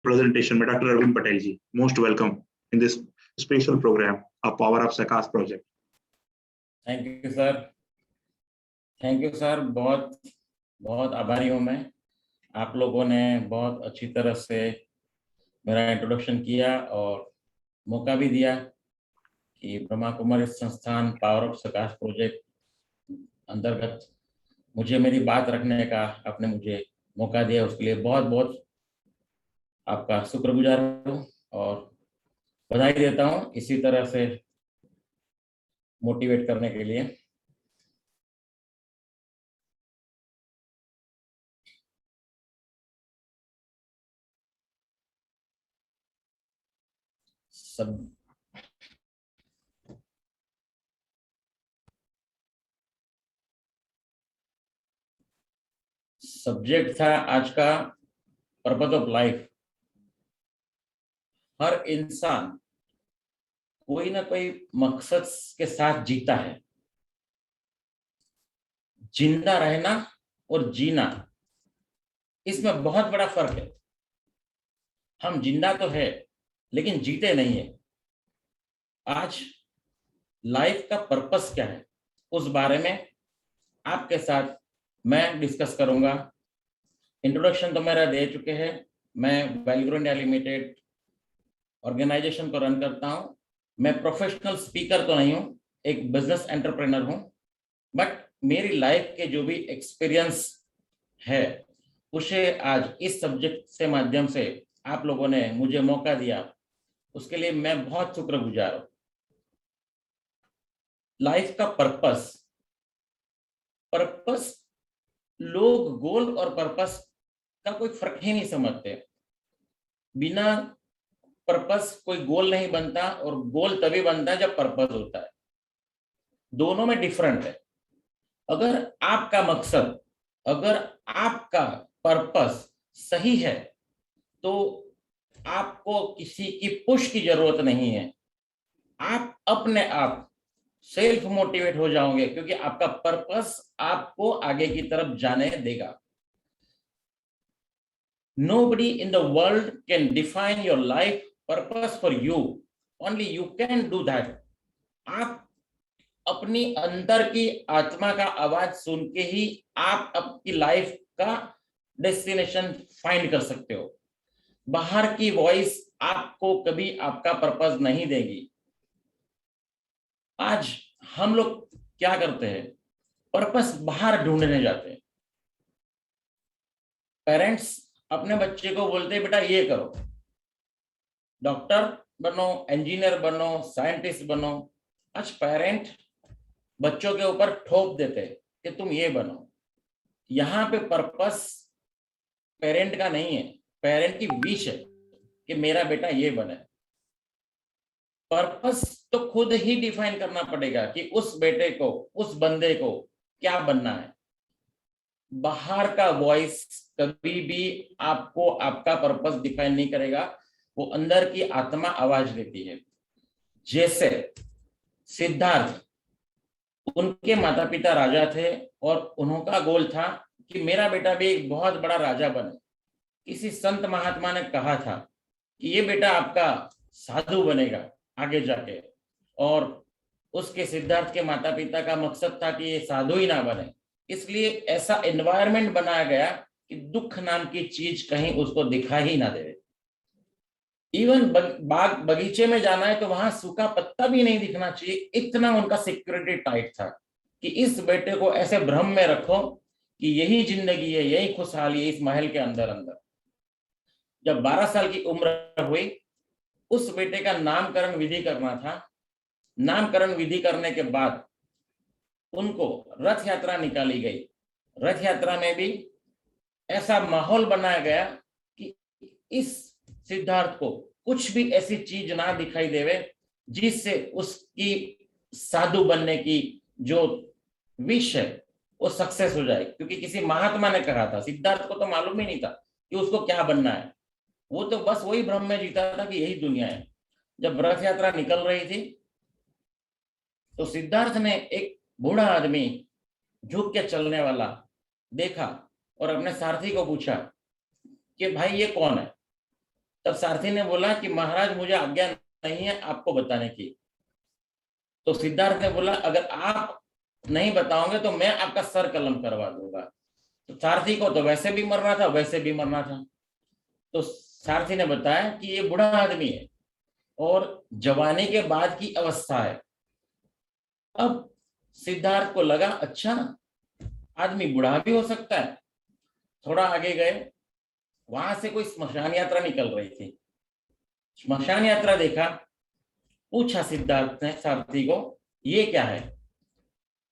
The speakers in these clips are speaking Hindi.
presentation by Dr. Arvind Patel ji. Most welcome in this special program, A Power of Sakas project. Thank you sir, thank you sir. बहुत बहुत आभारी हूँ मैं। आप लोगों ने बहुत अच्छी तरह से मेरा इंट्रोडक्शन किया और मौका भी दिया कि ब्रह्मा कुमारी संस्थान पावर ऑफ सकाश प्रोजेक्ट अंतर्गत मुझे मेरी बात रखने का आपने मुझे मौका दिया। उसके लिए बहुत बहुत आपका शुक्रगुजार हूँ और बधाई देता हूँ इसी तरह से मोटिवेट करने के लिए। सब्जेक्ट था आज का पर्पस ऑफ लाइफ। हर इंसान कोई ना कोई मकसद के साथ जीता है। जिंदा रहना और जीना, इसमें बहुत बड़ा फर्क है। हम जिंदा तो है लेकिन जीते नहीं है। आज लाइफ का पर्पस क्या है उस बारे में आपके साथ मैं डिस्कस करूंगा। इंट्रोडक्शन तो मेरा दे चुके हैं। मैं वैल्यूग्रो इंडिया लिमिटेड ऑर्गेनाइजेशन को रन करता हूं। मैं प्रोफेशनल स्पीकर तो नहीं हूं, एक बिजनेस एंटरप्रेन्योर हूं, बट मेरी लाइफ के जो भी एक्सपीरियंस है उसे आज इस सब्जेक्ट से माध्यम से आप लोगों ने मुझे मौका दिया, उसके लिए मैं बहुत शुक्रगुजार हूं। लाइफ का पर्पस, लोग गोल और पर्पस का कोई फर्क ही नहीं समझते। बिना पर्पस कोई गोल नहीं बनता और गोल तभी बनता है जब पर्पस होता है। दोनों में डिफरेंट है। अगर आपका मकसद, अगर आपका पर्पस सही है तो आपको किसी की पुश की जरूरत नहीं है। आप अपने आप सेल्फ मोटिवेट हो जाओगे क्योंकि आपका पर्पस आपको आगे की तरफ जाने देगा। Nobody in the world can define your life purpose for you. Only you can do that. आप अपनी अंदर की आत्मा का आवाज सुन के ही आप आपकी लाइफ का डेस्टिनेशन फाइंड कर सकते हो। बाहर की वॉइस आपको कभी आपका पर्पस नहीं देगी। आज हम लोग क्या करते हैं, पर्पस बाहर ढूंढने जाते हैं। पेरेंट्स अपने बच्चे को बोलते हैं बेटा ये करो, डॉक्टर बनो, इंजीनियर बनो, साइंटिस्ट बनो। आज पेरेंट बच्चों के ऊपर ठोप देते हैं कि तुम ये बनो। यहाँ पे पर्पस पेरेंट का नहीं है, पेरेंट की विश है कि मेरा बेटा ये बने। पर्पस तो खुद ही डिफाइन करना पड़ेगा कि उस बेटे को, उस बंदे को क्या बनना है। बाहर का वॉइस कभी भी आपको आपका पर्पस डिफाइन नहीं करेगा, वो अंदर की आत्मा आवाज देती है। जैसे सिद्धार्थ, उनके माता पिता राजा थे और उनका गोल था कि मेरा बेटा भी एक बहुत बड़ा राजा बने। किसी संत महात्मा ने कहा था कि ये बेटा आपका साधु बनेगा आगे जाके, और उसके सिद्धार्थ के माता पिता का मकसद था कि ये साधु ही ना बने। इसलिए ऐसा एनवायरनमेंट बनाया गया कि दुख नाम की चीज कहीं उसको दिखा ही ना दे। इवन बाग बगीचे में जाना है तो वहां सूखा पत्ता भी नहीं दिखना चाहिए, इतना उनका सिक्योरिटी टाइट था कि इस बेटे को ऐसे भ्रम में रखो कि यही जिंदगी है, यही खुशहाली है इस महल के अंदर अंदर। जब 12 साल की उम्र हुई, उस बेटे का नामकरण विधि करना था। नामकरण विधि करने के बाद उनको रथ यात्रा निकाली गई। रथ यात्रा में भी ऐसा माहौल बनाया गया कि इस सिद्धार्थ को कुछ भी ऐसी चीज ना दिखाई देवे जिससे उसकी साधु बनने की जो विश है वो सक्सेस हो जाए। क्योंकि किसी महात्मा ने कहा था, सिद्धार्थ को तो मालूम ही नहीं था कि उसको क्या बनना है। वो तो बस वही भ्रम में जीता था कि यही दुनिया है। जब रथ यात्रा निकल रही थी तो सिद्धार्थ ने एक बूढ़ा आदमी झुक के चलने वाला देखा और अपने सारथी को पूछा कि भाई ये कौन है। सारथी ने बोला कि महाराज मुझे आज्ञा नहीं है आपको बताने की। तो सिद्धार्थ ने बोला अगर आप नहीं बताओगे तो मैं आपका सर कलम करवा दूंगा। तो सारथी को तो वैसे भी मरना था, वैसे भी मरना था। तो सारथी ने बताया कि ये बूढ़ा आदमी है और जवानी के बाद की अवस्था है। अब सिद्धार्थ को लगा अच्छा आदमी बूढ़ा भी हो सकता है। थोड़ा आगे गए, वहां से कोई स्मशान यात्रा निकल रही थी। स्मशान यात्रा देखा, पूछा सिद्धार्थ ने सारथी को ये क्या है।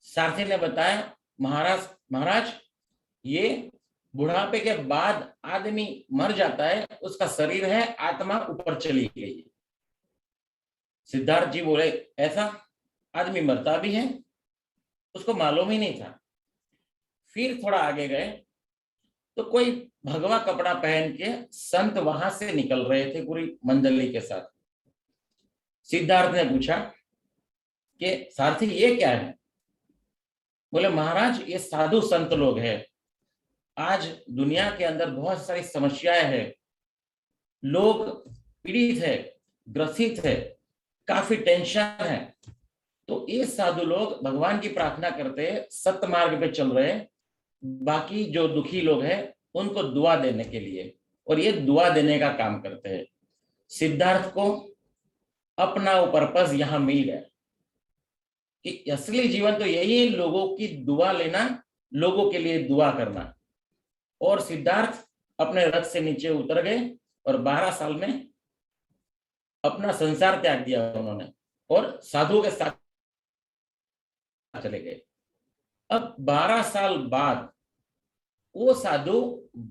सारथी ने बताया महाराज महाराज ये बुढ़ापे के बाद आदमी मर जाता है, उसका शरीर है, आत्मा ऊपर चली गई है। सिद्धार्थ जी बोले ऐसा आदमी मरता भी है, उसको मालूम ही नहीं था। फिर थोड़ा आगे गए तो कोई भगवा कपड़ा पहन के संत वहां से निकल रहे थे पूरी मंडली के साथ। सिद्धार्थ ने पूछा कि सारथी ये क्या है। बोले महाराज ये साधु संत लोग हैं। आज दुनिया के अंदर बहुत सारी समस्याएं हैं, लोग पीड़ित है, ग्रसित है, काफी टेंशन है। तो ये साधु लोग भगवान की प्रार्थना करते हैं, सत्य मार्ग पे चल रहे हैं, बाकी जो दुखी लोग हैं उनको दुआ देने के लिए, और ये दुआ देने का काम करते हैं। सिद्धार्थ को अपना वो पर्पस यहां मिल गया कि असली जीवन तो यही है, लोगों की दुआ लेना, लोगों के लिए दुआ करना। और सिद्धार्थ अपने रथ से नीचे उतर गए और 12 साल में अपना संसार त्याग दिया उन्होंने और साधु के साथ चले गए। अब 12 साल बाद वो साधु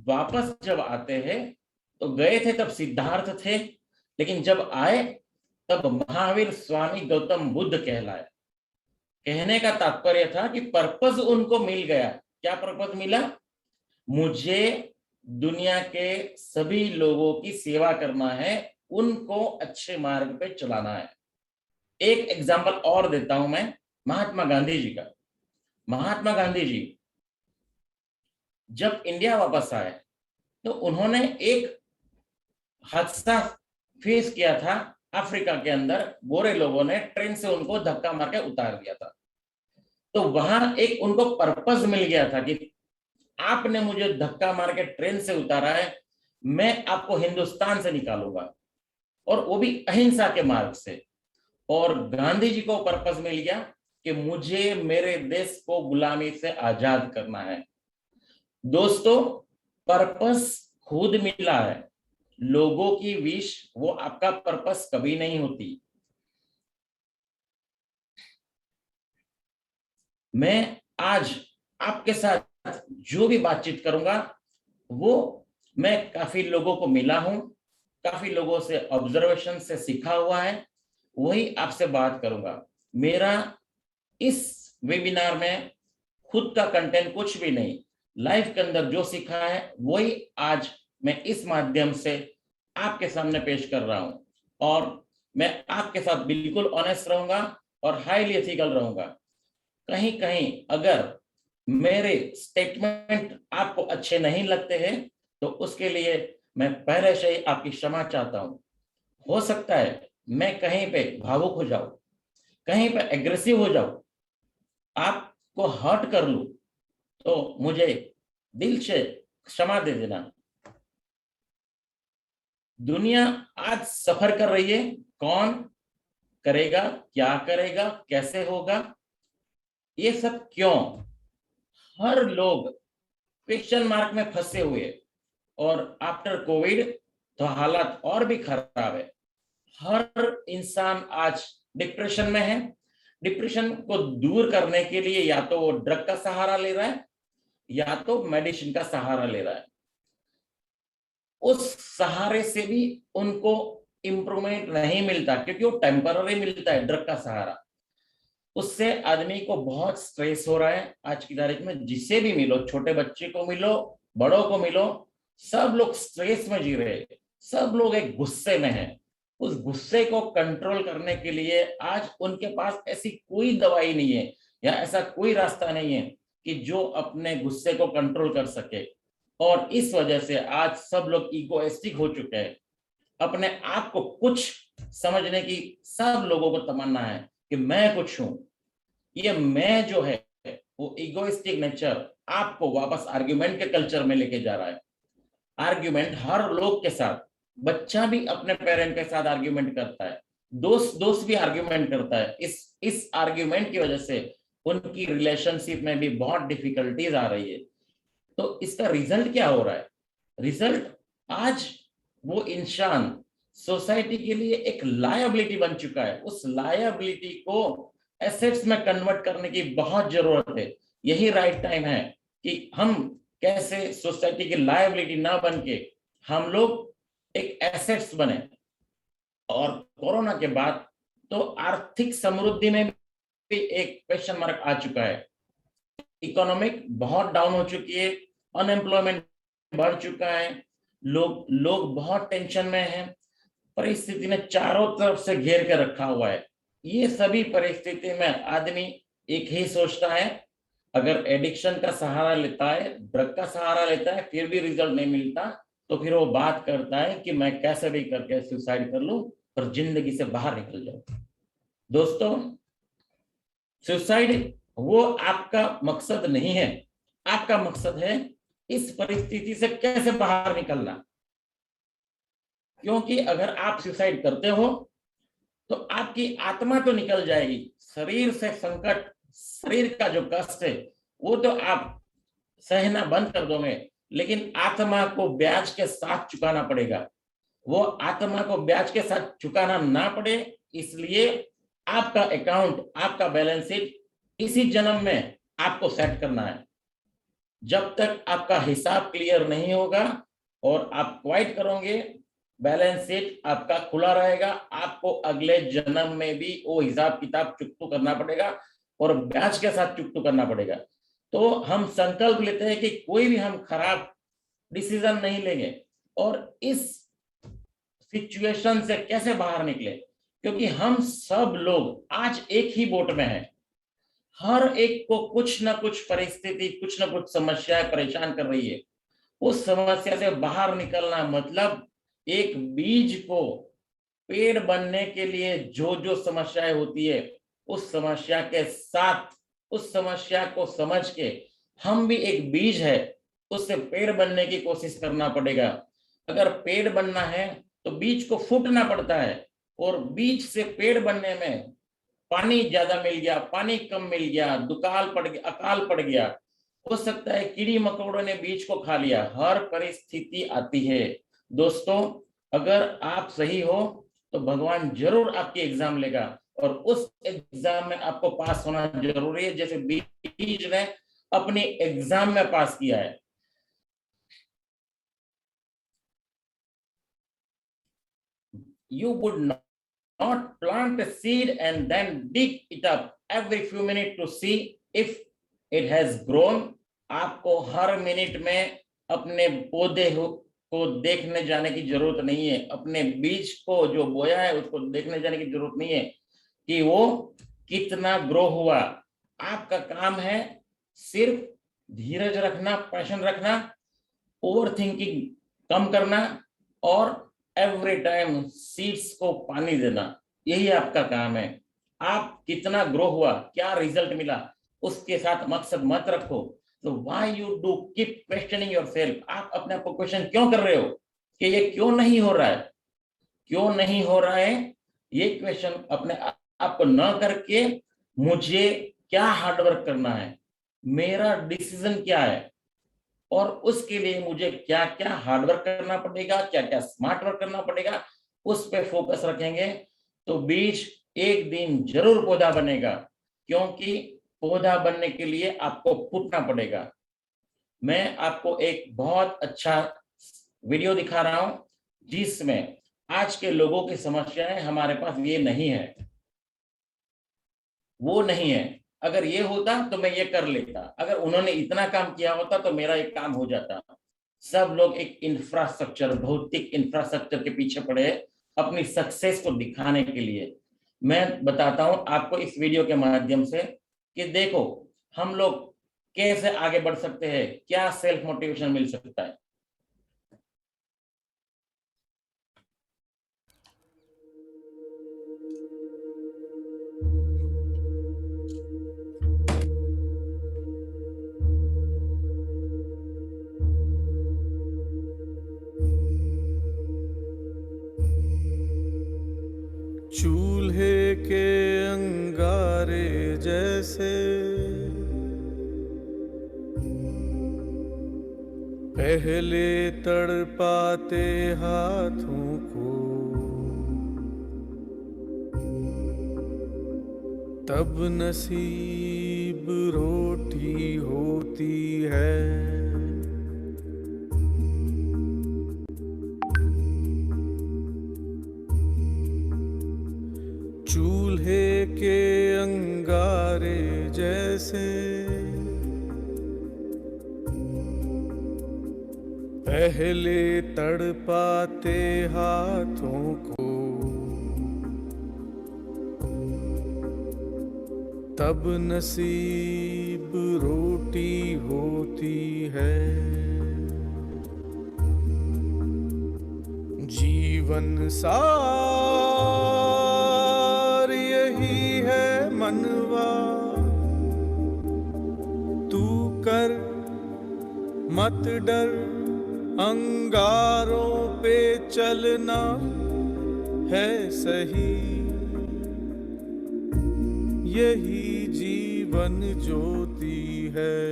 वापस जब आते हैं, तो गए थे तब सिद्धार्थ थे, लेकिन जब आए तब महावीर स्वामी गौतम बुद्ध कहलाए। कहने का तात्पर्य था कि पर्पस उनको मिल गया। क्या पर्पस मिला? मुझे दुनिया के सभी लोगों की सेवा करना है, उनको अच्छे मार्ग पे चलाना है। एक एग्जांपल और देता हूं मैं, महात्मा गांधी जी का। महात्मा गांधी जी जब इंडिया वापस आए तो उन्होंने एक हादसा फेस किया था। अफ्रीका के अंदर गोरे लोगों ने ट्रेन से उनको धक्का मार के उतार दिया था। तो वहां एक उनको पर्पस मिल गया था कि आपने मुझे धक्का मार के ट्रेन से उतारा है, मैं आपको हिंदुस्तान से निकालूंगा, और वो भी अहिंसा के मार्ग से। और गांधी जी को पर्पस मिल गया कि मुझे मेरे देश को गुलामी से आजाद करना है। दोस्तों, पर्पस खुद मिला है, लोगों की विश वो आपका पर्पस कभी नहीं होती। मैं आज आपके साथ जो भी बातचीत करूंगा वो मैं काफी लोगों को मिला हूं, काफी लोगों से ऑब्जर्वेशन से सीखा हुआ है, वही आपसे बात करूंगा। मेरा इस वेबिनार में खुद का कंटेंट कुछ भी नहीं, लाइफ के अंदर जो सीखा है वही आज मैं इस माध्यम से आपके सामने पेश कर रहा हूं। और मैं आपके साथ बिल्कुल ऑनेस्ट रहूंगा और हाईली एथिकल रहूंगा। कहीं कहीं अगर मेरे स्टेटमेंट आपको अच्छे नहीं लगते हैं तो उसके लिए मैं पहले से ही आपकी क्षमा चाहता हूं। हो सकता है मैं कहीं पे भावुक हो जाऊं, कहीं पे एग्रेसिव हो जाऊं, आपको हर्ट कर लूं, तो मुझे दिल से क्षमा दे देना। दुनिया आज सफर कर रही है, कौन करेगा, क्या करेगा, कैसे होगा, ये सब क्यों? हर लोग क्वेश्चन मार्क में फंसे हुए, और आफ्टर कोविड तो हालात और भी खराब है। हर इंसान आज डिप्रेशन में है। डिप्रेशन को दूर करने के लिए या तो वो ड्रग का सहारा ले रहा है या तो मेडिसिन का सहारा ले रहा है। उस सहारे से भी उनको इंप्रूवमेंट नहीं मिलता, क्योंकि वो टेम्पररी मिलता है ड्रग का सहारा। उससे आदमी को बहुत स्ट्रेस हो रहा है आज की तारीख में। जिसे भी मिलो, छोटे बच्चे को मिलो, बड़ों को मिलो, सब लोग स्ट्रेस में जी रहे हैं, सब लोग एक गुस्से में हैं। उस गुस्से को कंट्रोल करने के लिए आज उनके पास ऐसी कोई दवाई नहीं है या ऐसा कोई रास्ता नहीं है कि जो अपने गुस्से को कंट्रोल कर सके। और इस वजह से आज सब लोग इगोइस्टिक हो चुके हैं। अपने आप को कुछ समझने की सब लोगों को तमन्ना है कि मैं कुछ हूं। ये मैं जो है वो इगोइस्टिक नेचर आपको वापस आर्ग्यूमेंट के कल्चर में लेके जा रहा है। आर्ग्यूमेंट हर लोग के साथ, बच्चा भी अपने पेरेंट के साथ आर्ग्यूमेंट करता है, दोस्त दोस्त भी आर्ग्यूमेंट करता है। इस आर्ग्यूमेंट की वजह से उनकी रिलेशनशिप में भी बहुत डिफिकल्टीज आ रही है। तो इसका रिजल्ट क्या हो रहा है? रिजल्ट, आज वो इंसान सोसाइटी के लिए एक लायबिलिटी बन चुका है। उस लायबिलिटी को एसेट्स में कन्वर्ट करने की बहुत जरूरत है। यही राइट टाइम है कि हम कैसे सोसाइटी की लायबिलिटी ना बन के हम लोग एक एसेट्स बने। और कोरोना के बाद तो आर्थिक समृद्धि में भी एक क्वेश्चन मार्क आ चुका है। इकोनॉमिक बहुत डाउन हो चुकी है, अनएम्प्लॉयमेंट बढ़ चुका है, लोग बहुत टेंशन में हैं। परिस्थिति ने चारों तरफ से घेर के रखा हुआ है। ये सभी परिस्थिति में आदमी एक ही सोचता है, अगर एडिक्शन का सहारा लेता है, ड्रग का सहारा लेता है, फिर भी रिजल्ट नहीं मिलता, तो फिर वो बात करता है कि मैं कैसे भी करके सुसाइड कर लूं और जिंदगी से बाहर निकल जाऊं। दोस्तों, सुसाइड वो आपका मकसद नहीं है। आपका मकसद है इस परिस्थिति से कैसे बाहर निकलना। क्योंकि अगर आप सुसाइड करते हो तो आपकी आत्मा तो निकल जाएगी, शरीर से संकट, शरीर का जो कष्ट है वो तो आप सहना बंद कर दोगे, लेकिन आत्मा को ब्याज के साथ चुकाना पड़ेगा। वो आत्मा को ब्याज के साथ चुकाना ना पड़े, इसलिए आपका अकाउंट, आपका बैलेंस शीट इसी जन्म में आपको सेट करना है। जब तक आपका हिसाब क्लियर नहीं होगा और आप क्वाइट करोगे, बैलेंस शीट आपका खुला रहेगा, आपको अगले जन्म में भी वो हिसाब किताब चुकतू करना पड़ेगा और ब्याज के साथ चुकतू करना पड़ेगा। तो हम संकल्प लेते हैं कि कोई भी हम खराब डिसीजन नहीं लेंगे और इस सिचुएशन से कैसे बाहर निकले, क्योंकि हम सब लोग आज एक ही बोट में हैं। हर एक को कुछ ना कुछ परिस्थिति, कुछ ना कुछ समस्या परेशान कर रही है। उस समस्या से बाहर निकलना मतलब एक बीज को पेड़ बनने के लिए जो जो समस्याएं होती है, उस समस्या के साथ, उस समस्या को समझ के हम भी एक बीज है, उससे पेड़ बनने की कोशिश करना पड़ेगा। अगर पेड़ बनना है तो बीज को फूटना पड़ता है, और बीज से पेड़ बनने में पानी ज्यादा मिल गया, पानी कम मिल गया, दुकाल पड़ गया, अकाल पड़ गया, हो सकता है कीड़ी मकोड़ों ने बीज को खा लिया, हर परिस्थिति आती है। दोस्तों, अगर आप सही हो तो भगवान जरूर आपकी एग्जाम लेगा, और उस एग्जाम में आपको पास होना जरूरी है, जैसे बीज ने अपनी एग्जाम में पास किया है। You would not plant a seed and then dig it up every few minutes to see if it has grown. आपको हर मिनट में अपने पौधे को देखने जाने की जरूरत नहीं है, अपने बीज को जो बोया है उसको देखने जाने की जरूरत नहीं है कि वो कितना ग्रो हुआ। आपका काम है सिर्फ धीरज रखना, पैशन रखना, ओवर थिंकिंग कम करना और एवरी टाइम सीड्स को पानी देना। यही आपका काम है। आप कितना ग्रो हुआ, क्या रिजल्ट मिला, उसके साथ मकसद मत रखो। तो why you do keep questioning yourself. आप अपने आप को क्वेश्चन क्यों कर रहे हो कि ये क्यों नहीं हो रहा है, क्यों नहीं हो रहा है? ये क्वेश्चन अपने आप को न करके मुझे क्या हार्डवर्क करना है, मेरा डिसीजन क्या है, और उसके लिए मुझे क्या क्या हार्डवर्क करना पड़ेगा, क्या क्या स्मार्ट वर्क करना पड़ेगा, उस पे फोकस रखेंगे तो बीज एक दिन जरूर पौधा बनेगा। क्योंकि पौधा बनने के लिए आपको फूटना पड़ेगा। मैं आपको एक बहुत अच्छा वीडियो दिखा रहा हूं जिसमें आज के लोगों की समस्याएं हमारे पास ये नहीं है, वो नहीं है। अगर ये होता तो मैं ये कर लेता, अगर उन्होंने इतना काम किया होता तो मेरा एक काम हो जाता। सब लोग एक इंफ्रास्ट्रक्चर, भौतिक इंफ्रास्ट्रक्चर के पीछे पड़े अपनी सक्सेस को दिखाने के लिए। मैं बताता हूं आपको इस वीडियो के माध्यम से कि देखो हम लोग कैसे आगे बढ़ सकते हैं, क्या सेल्फ मोटिवेशन मिल सकता है। चूल्हे के अंगारे जैसे पहले तड़पाते हाथों को, तब नसीब रोटी होती है। चूल्हे के अंगारे जैसे पहले तड़पाते हाथों को, तब नसीब रोटी होती है। जीवन सार यही है मनवा, तू कर मत डर, अंगारों पे चलना है सही, यही जीवन ज्योति है।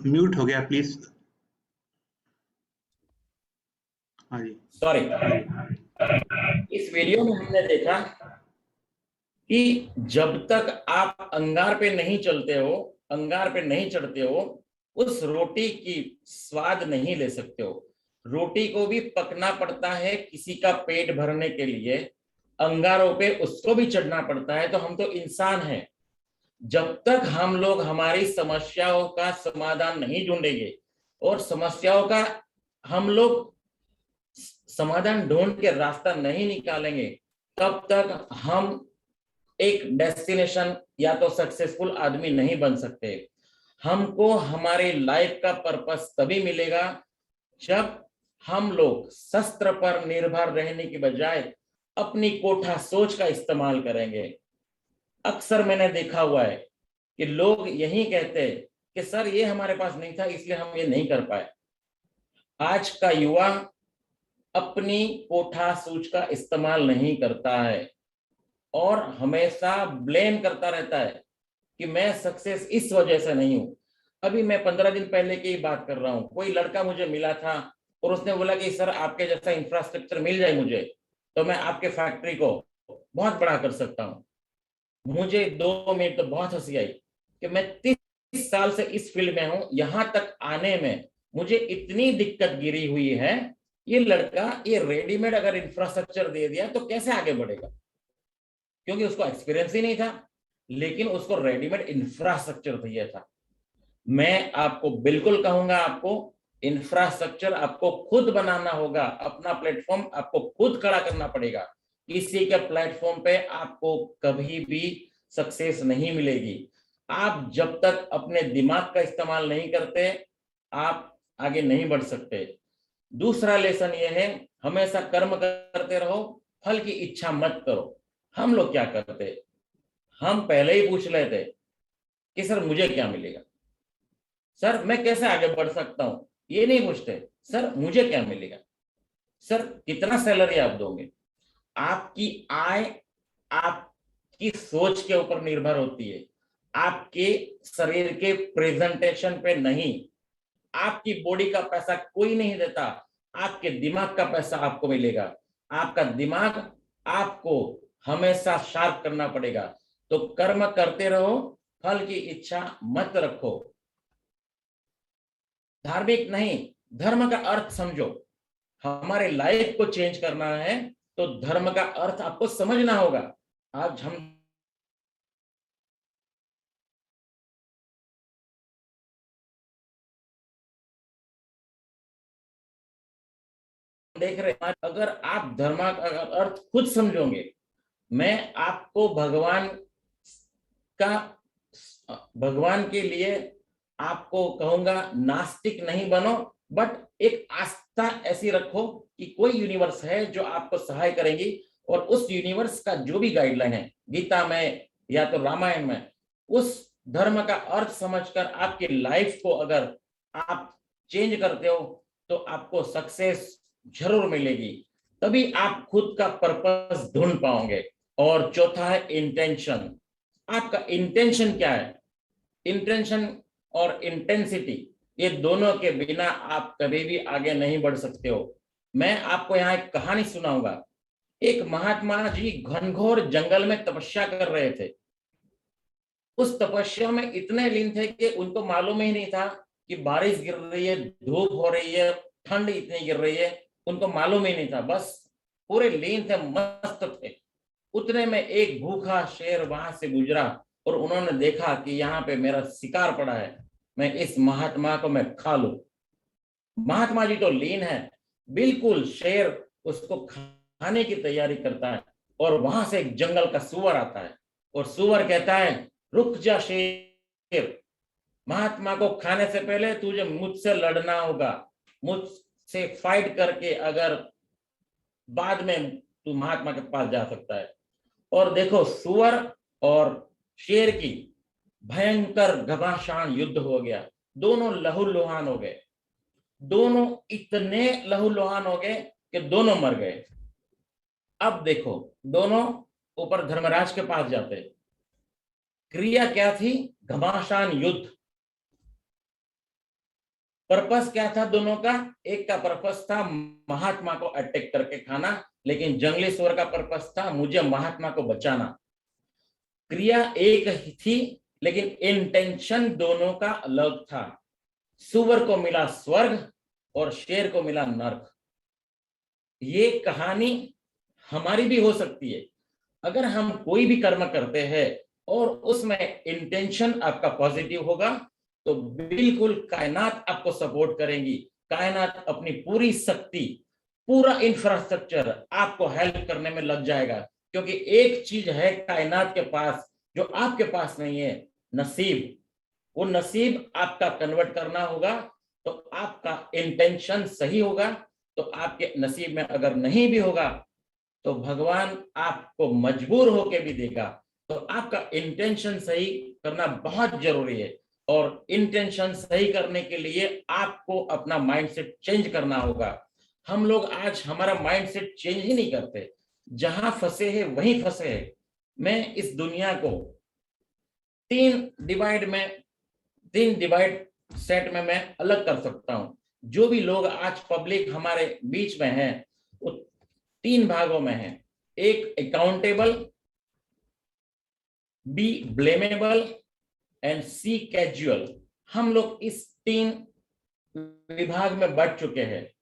म्यूट हो गया प्लीज। हाँ जी, सॉरी। इस वीडियो में हमने देखा कि जब तक आप अंगार पे नहीं चलते हो, अंगार पे नहीं चढ़ते हो, उस रोटी की स्वाद नहीं ले सकते हो। रोटी को भी पकना पड़ता है किसी का पेट भरने के लिए, अंगारों पे उसको भी चढ़ना पड़ता है। तो हम तो इंसान हैं। जब तक हम लोग हमारी समस्याओं का समाधान नहीं ढूंढेंगे और समस्याओं का हम लोग समाधान ढूंढ के रास्ता नहीं निकालेंगे, तब तक हम एक डेस्टिनेशन या तो सक्सेसफुल आदमी नहीं बन सकते। हमको हमारी लाइफ का पर्पस तभी मिलेगा जब हम लोग शस्त्र पर निर्भर रहने की बजाय अपनी कोठा सोच का इस्तेमाल करेंगे। अक्सर मैंने देखा हुआ है कि लोग यही कहते हैं कि सर ये हमारे पास नहीं था इसलिए हम ये नहीं कर पाए। आज का युवा अपनी कोठा सूझ का इस्तेमाल नहीं करता है और हमेशा ब्लेम करता रहता है कि मैं सक्सेस इस वजह से नहीं हूं। अभी मैं 15 दिन पहले की बात कर रहा हूं। कोई लड़का मुझे मिला था और उसने बोला कि सर आपके जैसा इंफ्रास्ट्रक्चर मिल जाए मुझे तो मैं आपके फैक्ट्री को बहुत बड़ा कर सकता हूं। मुझे 2 मिनट तो बहुत हंसी आई कि मैं 30 साल से इस फील्ड में हूं, यहां तक आने में मुझे इतनी दिक्कत गिरी हुई है। ये लड़का ये रेडीमेड अगर इंफ्रास्ट्रक्चर दे दिया तो कैसे आगे बढ़ेगा, क्योंकि उसको एक्सपीरियंस ही नहीं था, लेकिन उसको रेडीमेड इंफ्रास्ट्रक्चर चाहिए था। मैं आपको बिल्कुल कहूंगा, आपको इंफ्रास्ट्रक्चर आपको खुद बनाना होगा, अपना प्लेटफॉर्म आपको खुद खड़ा करना पड़ेगा। किसी के प्लेटफॉर्म पे आपको कभी भी सक्सेस नहीं मिलेगी। आप जब तक अपने दिमाग का इस्तेमाल नहीं करते आप आगे नहीं बढ़ सकते। दूसरा लेसन ये है, हमेशा कर्म करते रहो, फल की इच्छा मत करो। हम लोग क्या करते, हम पहले ही पूछ लेते कि सर मुझे क्या मिलेगा, सर मैं कैसे आगे बढ़ सकता हूं। ये नहीं पूछते सर मुझे क्या मिलेगा, सर कितना सैलरी आप दोगे। आपकी आय आपकी सोच के ऊपर निर्भर होती है, आपके शरीर के प्रेजेंटेशन पे नहीं। आपकी बॉडी का पैसा कोई नहीं देता, आपके दिमाग का पैसा आपको मिलेगा। आपका दिमाग आपको हमेशा शार्प करना पड़ेगा। तो कर्म करते रहो, फल की इच्छा मत रखो। धार्मिक नहीं, धर्म का अर्थ समझो। हमारे लाइफ को चेंज करना है तो धर्म का अर्थ आपको समझना होगा। आज हम देख रहे हैं, अगर आप धर्म का अर्थ खुद समझोगे, मैं आपको भगवान का भगवान के लिए आपको कहूंगा नास्तिक नहीं बनो, बट एक आस्था ऐसी रखो कि कोई यूनिवर्स है जो आपको सहाय करेंगी, और उस यूनिवर्स का जो भी गाइडलाइन है गीता में या तो रामायण में, उस धर्म का अर्थ समझकर आपकी लाइफ को अगर आप चेंज करते हो तो आपको सक्सेस जरूर मिलेगी, तभी आप खुद का पर्पस ढूंढ पाओगे। और चौथा है इंटेंशन। आपका इंटेंशन क्या है? इंटेंशन और इंटेंसिटी, ये दोनों के बिना आप कभी भी आगे नहीं बढ़ सकते हो। मैं आपको यहाँ एक कहानी सुनाऊंगा। एक महात्मा जी घनघोर जंगल में तपस्या कर रहे थे। उस तपस्या में इतने लीन थे कि उनको मालूम ही नहीं था कि बारिश गिर रही है, धूप हो रही है, ठंड इतनी गिर रही है, उनको मालूम ही नहीं था। बस पूरे लीन थे, मस्त थे। उतने में एक भूखा शेर वहां से गुजरा और उन्होंने देखा कि यहाँ पे मेरा शिकार पड़ा है, मैं इस महात्मा को मैं खा लूं। महात्मा जी तो लीन है, बिल्कुल शेर उसको खाने की तैयारी करता है, और वहां से एक जंगल का सूअर आता है और सूअर कहता है, रुक जा शेर, महात्मा को खाने से पहले तुझे मुझसे लड़ना होगा, मुझसे फाइट करके अगर बाद में तू महात्मा के पास जा सकता है। और देखो सूअर और शेर की भयंकर घमासान युद्ध हो गया। दोनों लहूलुहान हो गए, दोनों इतने लहूलुहान हो गए कि दोनों मर गए। अब देखो दोनों ऊपर धर्मराज के पास जाते। क्रिया क्या थी? घमासान युद्ध। पर्पस क्या था दोनों का? एक का पर्पस था महात्मा को अटैक करके खाना, लेकिन जंगली सूअर का पर्पस था मुझे महात्मा को बचाना। क्रिया एक ही थी, लेकिन इंटेंशन दोनों का अलग था। सूअर को मिला स्वर्ग और शेर को मिला नरक। ये कहानी हमारी भी हो सकती है। अगर हम कोई भी कर्म करते हैं और उसमें इंटेंशन आपका पॉजिटिव होगा तो बिल्कुल कायनात आपको सपोर्ट करेंगी। कायनात अपनी पूरी शक्ति, पूरा इंफ्रास्ट्रक्चर आपको हेल्प करने में लग जाएगा, क्योंकि एक चीज है कायनात के पास जो आपके पास नहीं है, नसीब। वो नसीब आपका कन्वर्ट करना होगा, तो आपका इंटेंशन सही होगा तो आपके नसीब में अगर नहीं भी होगा तो भगवान आपको मजबूर होके भी देगा। तो आपका इंटेंशन सही करना बहुत जरूरी है, और इंटेंशन सही करने के लिए आपको अपना माइंडसेट चेंज करना होगा। हम लोग आज हमारा माइंडसेट चेंज ही नहीं करते, जहां फंसे हैं वहीं फंसे हैं। मैं इस दुनिया को तीन डिवाइड सेट में मैं अलग कर सकता हूं। जो भी लोग आज पब्लिक हमारे बीच में हैं वो तीन भागों में हैं। एक accountable, B blameable and C casual. हम लोग इस तीन विभाग में बढ़ चुके हैं।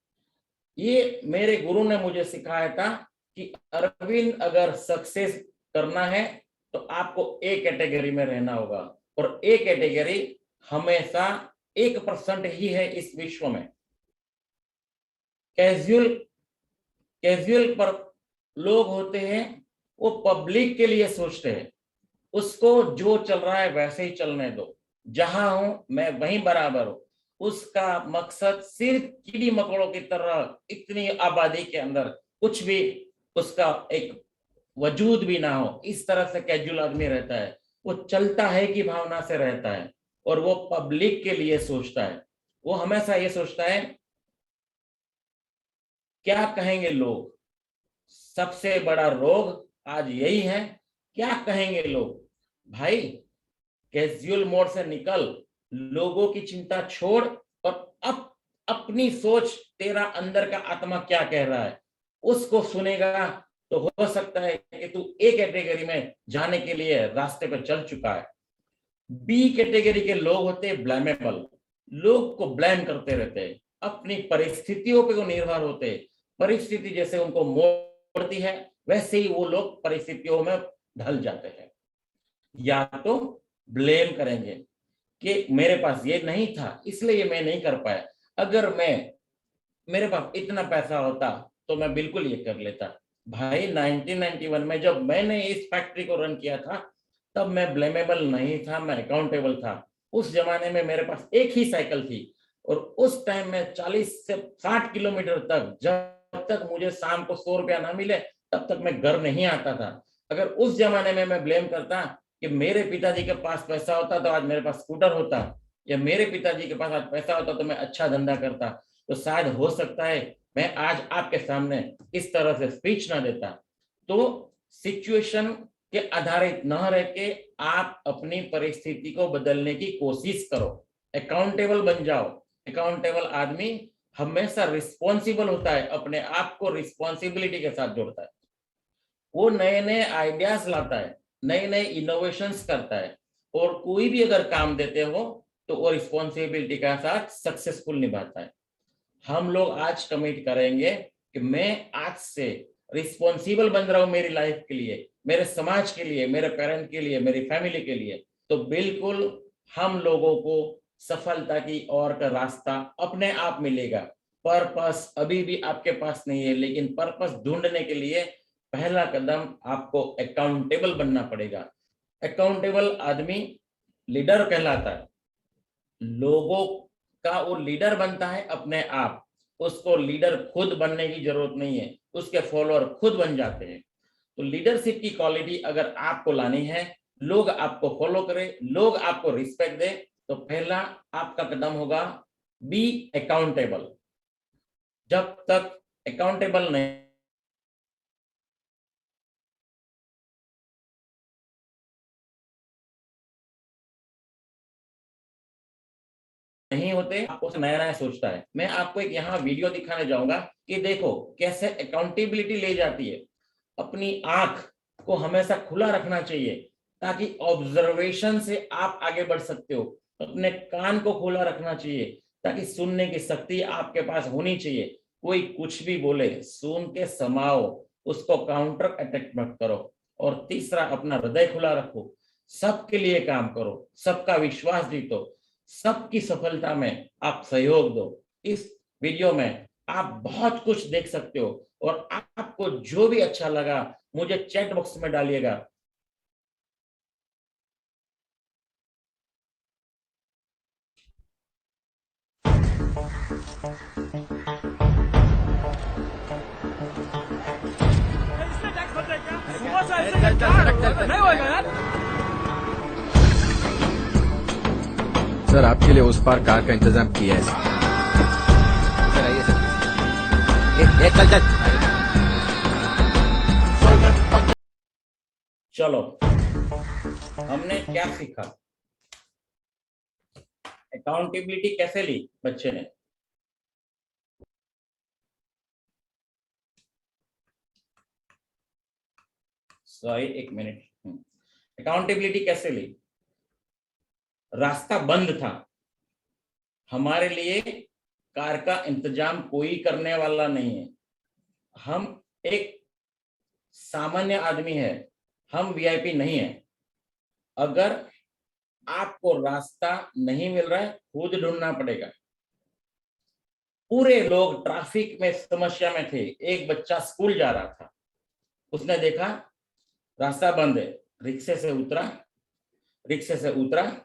ये मेरे गुरु ने मुझे सिखाया था कि अरविंद अगर सक्सेस करना है तो आपको ए कैटेगरी में रहना होगा, और ए कैटेगरी हमेशा 1% ही है इस विश्व में। कैजुअल पर लोग होते हैं, वो पब्लिक के लिए सोचते हैं, उसको जो चल रहा है वैसे ही चलने दो, जहां हूं मैं वहीं बराबर हूं। उसका मकसद सिर्फ कीड़ी मकोड़ों की तरह इतनी आबादी के अंदर कुछ भी उसका एक वजूद भी ना हो, इस तरह से कैजुअल आदमी रहता है। वो चलता है कि भावना से रहता है, और वो पब्लिक के लिए सोचता है। वो हमेशा ये सोचता है क्या कहेंगे लोग। सबसे बड़ा रोग आज यही है, क्या कहेंगे लोग। भाई कैजुअल मोड से निकल, लोगों की चिंता छोड़, और अपनी सोच, तेरा अंदर का आत्मा क्या कह रहा है उसको सुनेगा तो हो सकता है कि तू ए कैटेगरी में जाने के लिए रास्ते पर चल चुका है। बी कैटेगरी के लोग होते हैं ब्लेमेबल, लोग को ब्लेम करते रहते हैं, अपनी परिस्थितियों पे वो निर्भर होते हैं। परिस्थिति जैसे उनको मोड़ती है वैसे ही वो लोग परिस्थितियों में ढल जाते हैं। या तो ब्लेम करेंगे कि मेरे पास ये नहीं था इसलिए मैं नहीं कर पाया, अगर मेरे पास इतना पैसा होता तो मैं बिल्कुल ये कर लेता। भाई 1991 में जब मैंने इस फैक्ट्री को रन किया था तब मैं ब्लेमेबल नहीं था, मैं अकाउंटेबल था। उस जमाने में मेरे पास एक ही साइकिल थी और उस टाइम में 40 से 60 किलोमीटर तक, जब तक मुझे शाम को 100 रुपया ना मिले तब तक मैं घर नहीं आता था। अगर उस जमाने में मैं ब्लेम करता कि मेरे पिताजी के पास पैसा होता तो आज मेरे पास स्कूटर होता, या मेरे पिताजी के पास आज पैसा होता तो मैं अच्छा धंधा करता, तो शायद हो सकता है मैं आज आपके सामने इस तरह से स्पीच ना देता। तो सिचुएशन के आधारित न रह के आप अपनी परिस्थिति को बदलने की कोशिश करो, अकाउंटेबल बन जाओ। अकाउंटेबल आदमी हमेशा रिस्पॉन्सिबल होता है, अपने आप को रिस्पॉन्सिबिलिटी के साथ जोड़ता है, वो नए नए आइडियाज लाता है, नए नए इनोवेशंस करता है, और कोई भी अगर काम देते हो तो वो रिस्पॉन्सिबिलिटी के साथ सक्सेसफुल निभाता है। हम लोग आज कमिट करेंगे कि मैं आज से रिस्पॉन्सिबल बन रहा हूं मेरी लाइफ के लिए, मेरे समाज के लिए, मेरे पेरेंट के लिए, मेरी फैमिली के लिए। तो बिल्कुल हम लोगों को सफलता की ओर का रास्ता अपने आप मिलेगा। पर्पस अभी भी आपके पास नहीं है, लेकिन पर्पस ढूंढने के लिए पहला कदम आपको अकाउंटेबल बनना पड़ेगा। अकाउंटेबल आदमी लीडर कहलाता है, लोगों का वो लीडर बनता है अपने आप, उसको लीडर खुद बनने की जरूरत नहीं है, उसके फॉलोअर खुद बन जाते हैं। तो लीडरशिप की क्वालिटी अगर आपको लानी है, लोग आपको फॉलो करें, लोग आपको रिस्पेक्ट दे, तो पहला आपका कदम होगा बी अकाउंटेबल। जब तक अकाउंटेबल नहीं होते, आपको नया नया सोचता है। मैं आपको एक यहाँ वीडियो दिखाने जाऊंगा कि देखो कैसे अकाउंटेबिलिटी ले जाती है। अपनी आंख को हमेशा खुला रखना चाहिए ताकि ऑब्जर्वेशन से आप आगे बढ़ सकते हो। अपने कान को खुला रखना चाहिए ताकि सुनने की शक्ति आपके पास होनी चाहिए। कोई कुछ भी बोले सुन के समाओ, उसको काउंटर अटैक मत करो। और तीसरा, अपना हृदय खुला रखो, सबके लिए काम करो, सबका विश्वास जीतो, सबकी सफलता में आप सहयोग दो। इस वीडियो में आप बहुत कुछ देख सकते हो और आपको जो भी अच्छा लगा मुझे चैट बॉक्स में डालिएगा। सर आपके लिए उस पार कार का इंतजाम किया है सर। आइए सर। चल चल। चलो, हमने क्या सीखा, अकाउंटेबिलिटी कैसे ली बच्चे ने। सॉरी, एक मिनट। अकाउंटेबिलिटी कैसे ली? रास्ता बंद था, हमारे लिए कार का इंतजाम कोई करने वाला नहीं है। हम एक सामान्य आदमी है, हम वीआईपी नहीं है। अगर आपको रास्ता नहीं मिल रहा है, खुद ढूंढना पड़ेगा। पूरे लोग ट्रैफिक में समस्या में थे। एक बच्चा स्कूल जा रहा था, उसने देखा रास्ता बंद है, रिक्शे से उतरा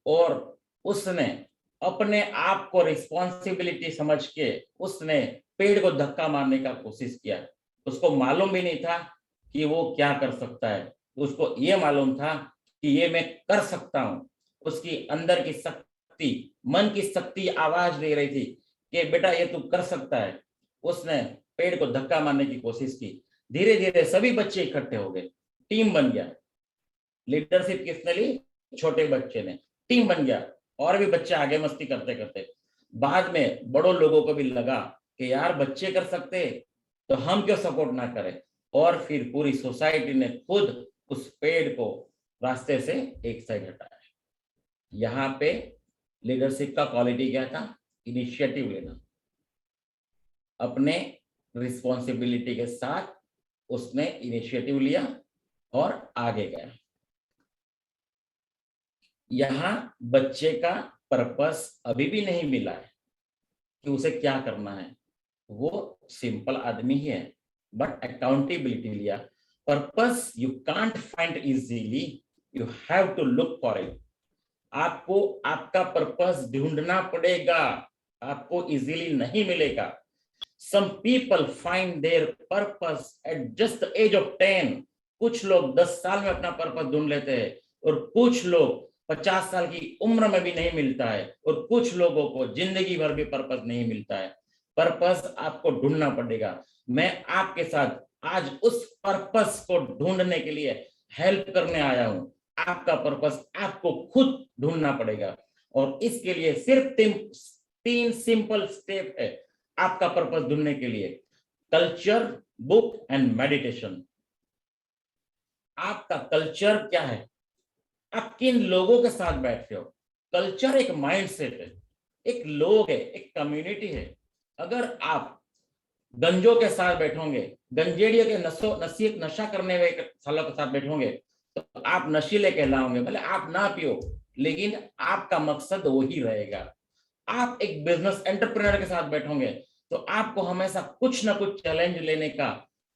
और उसने अपने आप को रिस्पॉन्सिबिलिटी समझ के उसने पेड़ को धक्का मारने का कोशिश किया। उसको मालूम भी नहीं था कि वो क्या कर सकता है, उसको ये मालूम था कि ये मैं कर सकता हूं। उसकी अंदर की शक्ति, मन की शक्ति आवाज दे रही थी कि बेटा ये तू कर सकता है। उसने पेड़ को धक्का मारने की कोशिश की। धीरे धीरे सभी बच्चे इकट्ठे हो गए, टीम बन गया। लीडरशिप किसने ली? छोटे बच्चे ने। टीम बन गया और भी बच्चे आगे मस्ती करते करते। बाद में बड़ों लोगों को भी लगा कि यार बच्चे कर सकते तो हम क्यों सपोर्ट ना करें, और फिर पूरी सोसाइटी ने खुद उस पेड़ को रास्ते से एक साइड हटाया। यहाँ पे लीडरशिप का क्वालिटी क्या था? इनिशिएटिव लेना। अपने रिस्पॉन्सिबिलिटी के साथ उसने इनिशिएटिव लिया और आगे गया। यहाँ बच्चे का पर्पस अभी भी नहीं मिला है कि उसे क्या करना है। वो सिंपल आदमी ही है, बट अकाउंटेबिलिटी लिया। Purpose you can't find easily, you have to look for it. आपको आपका पर्पस ढूंढना पड़ेगा, आपको इजीली नहीं मिलेगा। Some people find their purpose at just the age of 10. कुछ लोग 10 साल में अपना पर्पस ढूंढ लेते हैं और कुछ लोग 50 साल की उम्र में भी नहीं मिलता है और कुछ लोगों को जिंदगी भर भी पर्पस नहीं मिलता है। पर्पस आपको ढूंढना पड़ेगा। मैं आपके साथ आज उस पर्पस को ढूंढने के लिए हेल्प करने आया हूं। आपका पर्पस आपको खुद ढूंढना पड़ेगा और इसके लिए सिर्फ 3 सिंपल स्टेप है आपका पर्पस ढूंढने के लिए। Culture, book and meditation. आपका कल्चर क्या है? आप किन लोगों के साथ बैठते हो? कल्चर एक माइंडसेट है, एक लोग है, एक कम्युनिटी है। अगर आप गंजों के साथ बैठोगे, गंजेड़ियों के नशा करने वाले सालों के साथ बैठोगे तो आप नशीले कहलाओगे। भले आप ना पियो लेकिन आपका मकसद वही रहेगा। आप एक बिजनेस एंटरप्रेन्योर के साथ बैठोगे तो आपको हमेशा कुछ ना कुछ चैलेंज लेने का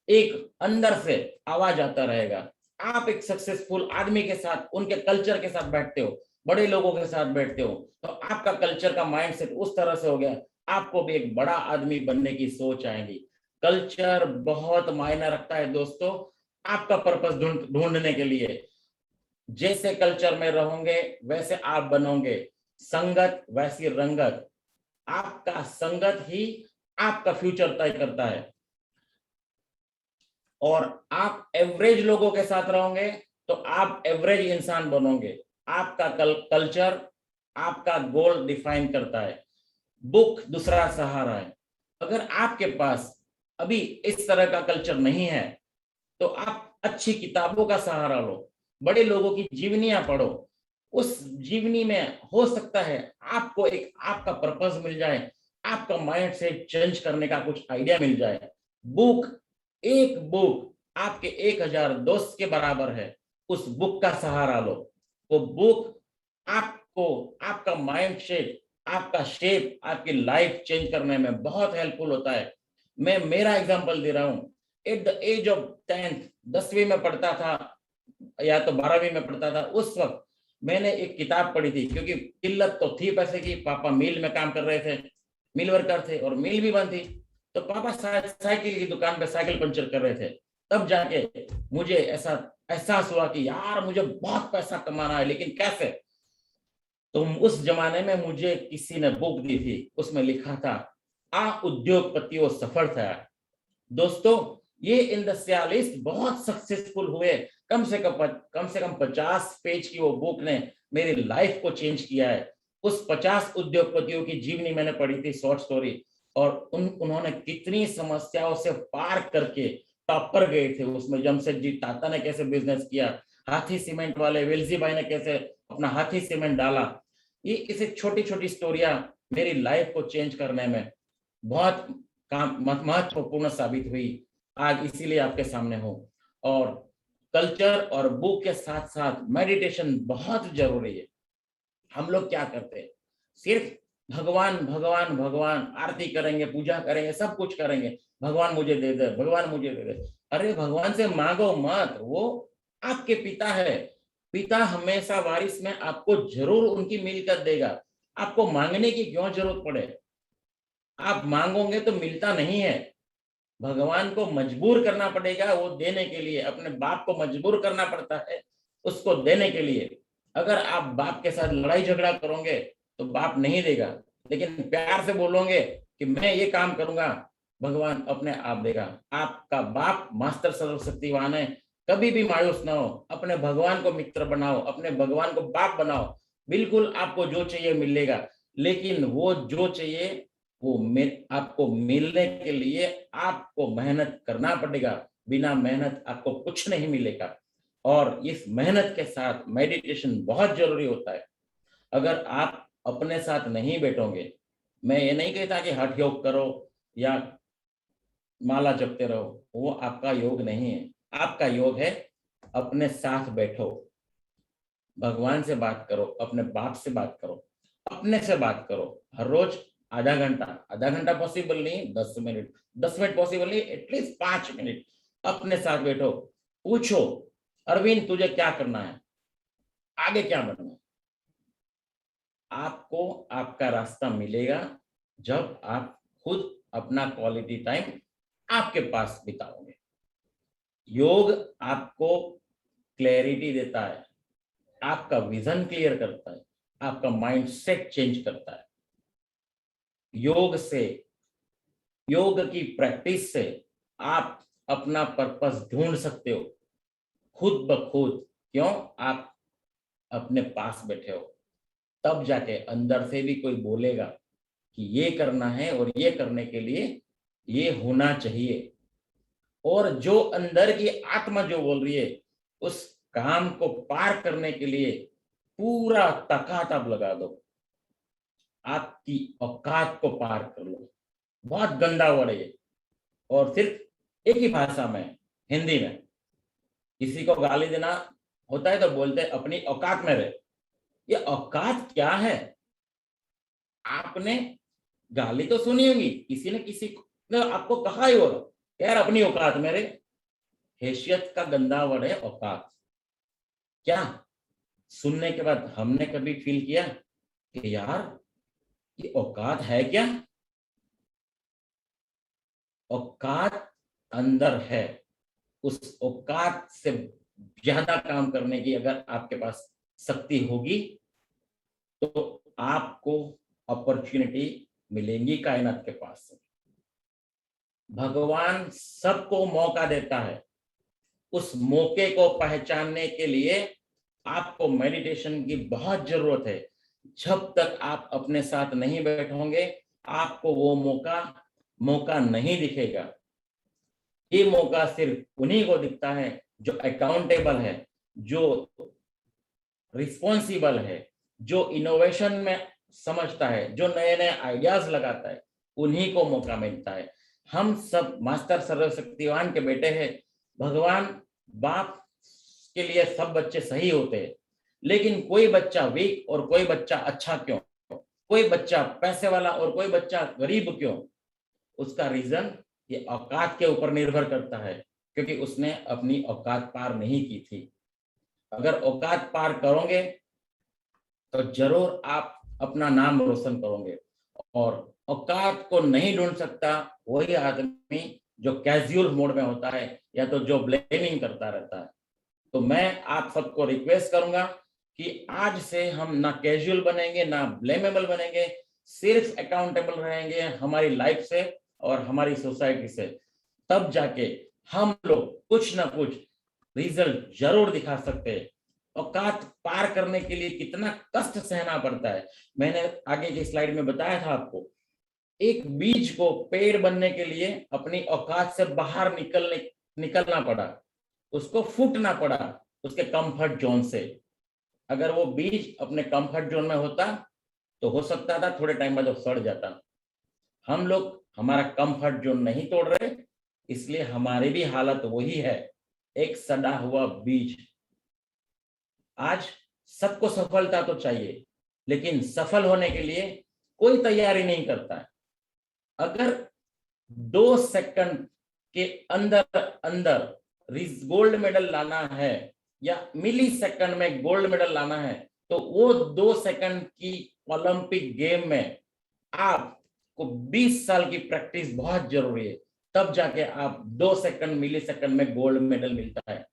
एक अंदर से आवाज आता रहेगा। आप एक सक्सेसफुल आदमी के साथ, उनके कल्चर के साथ बैठते हो, बड़े लोगों के साथ बैठते हो तो आपका कल्चर का माइंडसेट उस तरह से हो गया, आपको भी एक बड़ा आदमी बनने की सोच आएगी। कल्चर बहुत मायने रखता है दोस्तों आपका पर्पस ढूंढने के लिए। जैसे कल्चर में रहोगे वैसे आप बनोगे, संगत वैसी रंगत। आपका संगत ही आपका फ्यूचर तय करता है और आप एवरेज लोगों के साथ रहोगे तो आप एवरेज इंसान बनोगे। आपका कल्चर आपका गोल डिफाइन करता है। बुक दूसरा सहारा है। अगर आपके पास अभी इस तरह का कल्चर नहीं है तो आप अच्छी किताबों का सहारा लो, बड़े लोगों की जीवनियां पढ़ो। उस जीवनी में हो सकता है आपको एक आपका पर्पस मिल जाए, आपका माइंड से चेंज करने का कुछ आइडिया मिल जाए। एक बुक आपके 1000 दोस्त के बराबर है। उस बुक का सहारा लो। वो बुक आपको आपका माइंड सेट, आपका शेप, आपकी लाइफ चेंज करने में बहुत हेल्पफुल होता है। मैं मेरा एग्जांपल दे रहा हूं। At the age of 10th, 10वीं में पढ़ता था या तो 12वीं में पढ़ता था, उस वक्त मैंने एक किताब पढ़ी थी क्योंकि किल्लत तो थी पैसे की। पापा मिल में काम कर रहे थे, मिल वर्कर थे और मिल भी बंद थी। तो पापा साइकिल की दुकान पे साइकिल पंचर कर रहे थे। तब जाके मुझे ऐसा एहसास हुआ कि यार मुझे बहुत पैसा कमाना है, लेकिन कैसे? तो उस जमाने में मुझे किसी ने बुक दी थी, उसमें लिखा था आ उद्योगपतियों सफल था। दोस्तों ये इंडस्ट्रियलिस्ट बहुत सक्सेसफुल हुए। कम से कम 50 पेज की वो बुक ने मेरी लाइफ को चेंज किया है। उस 50 उद्योगपतियों की जीवनी मैंने पढ़ी थी, शॉर्ट स्टोरी, और उन्होंने कितनी समस्याओं से पार करके टॉपर गए थे। उसमें जमशेदजी टाटा ने कैसे बिजनेस किया, हाथी सीमेंट वाले वेल्जी भाई ने कैसे अपना हाथी सीमेंट डाला। ये इसे छोटी छोटी स्टोरियां मेरी लाइफ को चेंज करने में बहुत महत्वपूर्ण साबित हुई। आज इसीलिए आपके सामने हूं। और कल्चर और बुक के साथ साथ मेडिटेशन बहुत जरूरी है। हम लोग क्या करते हैं? सिर्फ भगवान भगवान भगवान, आरती करेंगे, पूजा करेंगे, सब कुछ करेंगे, भगवान मुझे दे दे, भगवान मुझे दे दे। अरे भगवान से मांगो मत, वो आपके पिता है। पिता हमेशा वारिस में आपको जरूर उनकी मिलकत देगा। आपको मांगने की क्यों जरूरत पड़े? आप मांगोगे तो मिलता नहीं है। भगवान को मजबूर करना पड़ेगा वो देने के लिए। अपने बाप को मजबूर करना पड़ता है उसको देने के लिए। अगर आप बाप के साथ लड़ाई झगड़ा करोगे तो बाप नहीं देगा, लेकिन प्यार से बोलोगे कि मैं ये काम करूंगा, भगवान अपने आप देगा। आपका बाप मास्टर सर्वशक्तिवान है। कभी भी मायूस ना हो, अपने भगवान को मित्र बनाओ, अपने भगवान को बाप बनाओ। बिल्कुल आपको जो चाहिए मिलेगा, लेकिन वो जो चाहिए वो आपको मिलने के लिए आपको मेहनत करना पड़ेगा। बिना मेहनत आपको कुछ नहीं मिलेगा। और इस मेहनत के साथ मेडिटेशन बहुत जरूरी होता है। अगर आप अपने साथ नहीं बैठोगे, मैं ये नहीं कहता कि हठ योग करो या माला जपते रहो, वो आपका योग नहीं है। आपका योग है अपने साथ बैठो, भगवान से बात करो, अपने बाप से बात करो, अपने से बात करो। हर रोज आधा घंटा पॉसिबल नहीं, 10 मिनट, 10 मिनट पॉसिबल नहीं, एटलीस्ट 5 मिनट अपने साथ बैठो। पूछो, अरविंद तुझे क्या करना है? आगे क्या बनना है। आपको आपका रास्ता मिलेगा जब आप खुद अपना क्वालिटी टाइम आपके पास बिताओगे। योग आपको क्लैरिटी देता है, आपका विजन क्लियर करता है, आपका माइंडसेट चेंज करता है। योग की प्रैक्टिस से आप अपना पर्पस ढूंढ सकते हो खुद ब खुद। क्यों? आप अपने पास बैठे हो, तब जाके अंदर से भी कोई बोलेगा कि ये करना है और ये करने के लिए ये होना चाहिए। और जो अंदर की आत्मा जो बोल रही है, उस काम को पार करने के लिए पूरा ताकत आप लगा दो, आपकी औकात को पार कर लो। बहुत गंदा वर्ड है और सिर्फ एक ही भाषा में, हिंदी में। किसी को गाली देना होता है तो बोलते हैं अपनी औकात में रहे। ये औकात क्या है? आपने गाली तो सुनी होगी, किसी ने किसी ने आपको कहा ही होगा यार अपनी औकात में रहे। हैसियत का गंदा वर्ड है औकात। क्या सुनने के बाद हमने कभी फील किया कि यार ये औकात है क्या? औकात अंदर है। उस औकात से ज्यादा काम करने की अगर आपके पास शक्ति होगी तो आपको अपॉर्चुनिटी मिलेंगी कायनात के पास से। भगवान सबको मौका देता है। उस मौके को पहचानने के लिए आपको मेडिटेशन की बहुत जरूरत है। जब तक आप अपने साथ नहीं बैठोगे आपको वो मौका नहीं दिखेगा। ये मौका सिर्फ उन्हीं को दिखता है जो अकाउंटेबल है, जो रिस्पॉन्सिबल है, जो इनोवेशन में समझता है, जो नए नए आइडियाज लगाता है, उन्हीं को मौका मिलता है। हम सब मास्टर सर्वशक्तिवान के बेटे हैं। भगवान बाप के लिए सब बच्चे सही होते हैं, लेकिन कोई बच्चा वीक और कोई बच्चा अच्छा क्यों? कोई बच्चा पैसे वाला और कोई बच्चा गरीब क्यों? उसका रीजन ये औकात के ऊपर निर्भर करता है, क्योंकि उसने अपनी औकात पार नहीं की थी। अगर औकात पार करोगे तो जरूर आप अपना नाम रोशन करोगे। और औकात को नहीं ढूंढ सकता वही आदमी जो कैजुअल मोड में होता है या तो जो ब्लेमिंग करता रहता है। तो मैं आप सबको रिक्वेस्ट करूंगा कि आज से हम ना कैजुअल बनेंगे ना ब्लेमेबल बनेंगे, सिर्फ अकाउंटेबल रहेंगे हमारी लाइफ से और हमारी सोसाइटी से। तब जाके हम लोग कुछ ना कुछ रिजल्ट जरूर दिखा सकते हैं। औकात पार करने के लिए कितना कष्ट सहना पड़ता है मैंने आगे की स्लाइड में बताया था आपको। एक बीज को पेड़ बनने के लिए अपनी औकात से बाहर निकलना पड़ा, उसको फूटना पड़ा उसके कंफर्ट जोन से। अगर वो बीज अपने कंफर्ट जोन में होता तो हो सकता था थोड़े टाइम बाद वो सड़ जाता। हम लोग हमारा कंफर्ट जोन नहीं तोड़ रहे, इसलिए हमारी भी हालत वही है, एक सड़ा हुआ बीज। आज सबको सफलता तो चाहिए, लेकिन सफल होने के लिए कोई तैयारी नहीं करता है। अगर 2 सेकंड के अंदर गोल्ड मेडल लाना है या मिली सेकंड में गोल्ड मेडल लाना है तो वो 2 सेकंड की ओलंपिक गेम में आपको 20 साल की प्रैक्टिस बहुत जरूरी है। तब जाके आप 2 सेकंड मिली सेकंड में गोल्ड मेडल मिलता है।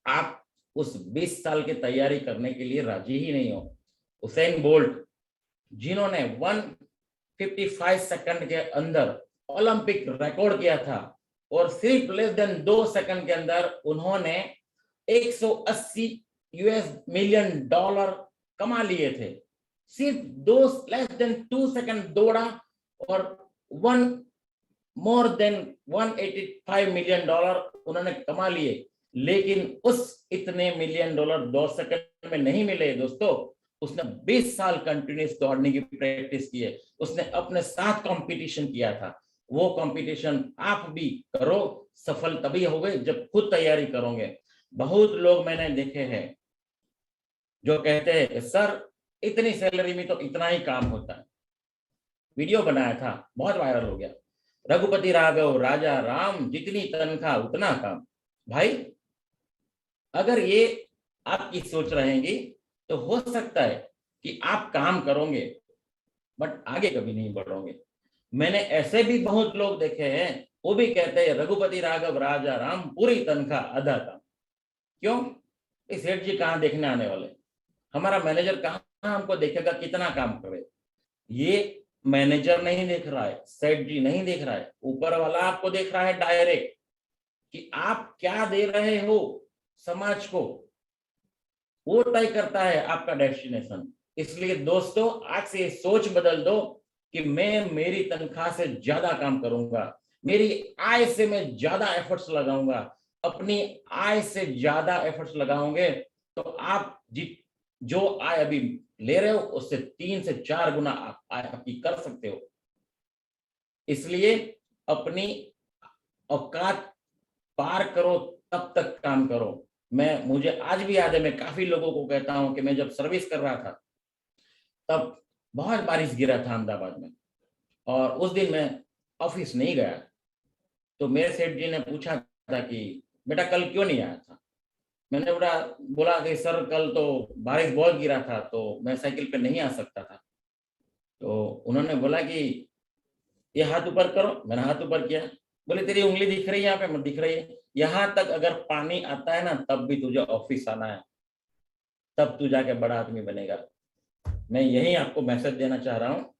आप उस 20 साल की तैयारी करने के लिए राजी ही नहीं हो। उसेन बोल्ट जिन्होंने 155 सेकंड के अंदर ओलंपिक रिकॉर्ड किया था और सिर्फ लेस देन 2 सेकंड के अंदर उन्होंने 180 US मिलियन डॉलर कमा लिए थे। सिर्फ लेस देन 2 सेकंड दौड़ा और मोर देन 185 मिलियन डॉलर उन्होंने कमा लिए। लेकिन उस इतने मिलियन डॉलर 2 सेकंड में नहीं मिले दोस्तों। उसने 20 साल कंटिन्यूस दौड़ने की प्रैक्टिस की है। उसने अपने साथ कंपटीशन किया था। वो कंपटीशन आप भी करो, सफल तभी होगे जब खुद तैयारी करोगे। बहुत लोग मैंने देखे हैं जो कहते हैं सर इतनी सैलरी में तो इतना ही काम होता है। वीडियो बनाया था, बहुत वायरल हो गया। रघुपति राघव राजा राम जितनी तनख्वाह उतना काम। भाई अगर ये आपकी सोच रहेंगी तो हो सकता है कि आप काम करोगे बट आगे कभी नहीं बढ़ोगे। मैंने ऐसे भी बहुत लोग देखे हैं, वो भी कहते हैं रघुपति राघव राजा राम, पूरी तनख्वाह आधा काम। क्यों? इस सेठ जी कहाँ देखने आने वाले, हमारा मैनेजर कहाँ हमको देखेगा कितना काम करे। ये मैनेजर नहीं देख रहा है, सेठ जी नहीं देख रहा है, ऊपर वाला आपको देख रहा है डायरेक्ट कि आप क्या दे रहे हो समाज को, वो तय करता है आपका डेस्टिनेशन। इसलिए दोस्तों, आज से ये सोच बदल दो कि मैं मेरी तनख्वाह से ज्यादा काम करूंगा, मेरी आय से मैं ज्यादा एफर्ट्स लगाऊंगा। अपनी आय से ज्यादा एफर्ट्स लगाओगे तो आप जो आय अभी ले रहे हो उससे 3 से 4 गुना आप आय आपकी कर सकते हो। इसलिए अपनी औकात पार करो, तब तक काम करो। मुझे आज भी याद है, मैं काफी लोगों को कहता हूं कि मैं जब सर्विस कर रहा था तब बहुत बारिश गिरा था अहमदाबाद में, और उस दिन मैं ऑफिस नहीं गया। तो मेरे सेठ जी ने पूछा था कि बेटा कल क्यों नहीं आया था। मैंने बोला कि सर कल तो बारिश बहुत गिरा था तो मैं साइकिल पे नहीं आ सकता था। तो उन्होंने बोला कि ये हाथ ऊपर करो। मैंने हाथ ऊपर किया। बोले तेरी उंगली दिख रही है यहाँ पे? मत दिख रही है। यहाँ तक अगर पानी आता है ना तब भी तुझे ऑफिस आना है, तब तू जाके बड़ा आदमी बनेगा। मैं यही आपको मैसेज देना चाह रहा हूँ।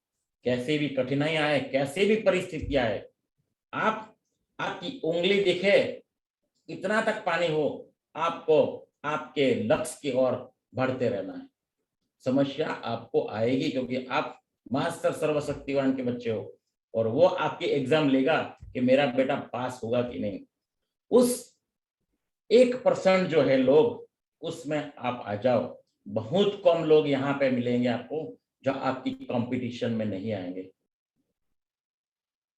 कैसे भी कठिनाई आए, कैसे भी परिस्थितियां आए, आपकी उंगली दिखे इतना तक पानी हो, आपको आपके लक्ष्य की ओर बढ़ते रहना है। समस्या आपको आएगी क्योंकि आप मास्टर सर्वशक्तिवान के बच्चे हो, और वो आपके एग्जाम लेगा कि मेरा बेटा पास होगा कि नहीं। उस 1% जो है लोग, उसमें आप आ जाओ। बहुत कम लोग यहाँ पे मिलेंगे आपको जो आपकी कंपटीशन में नहीं आएंगे।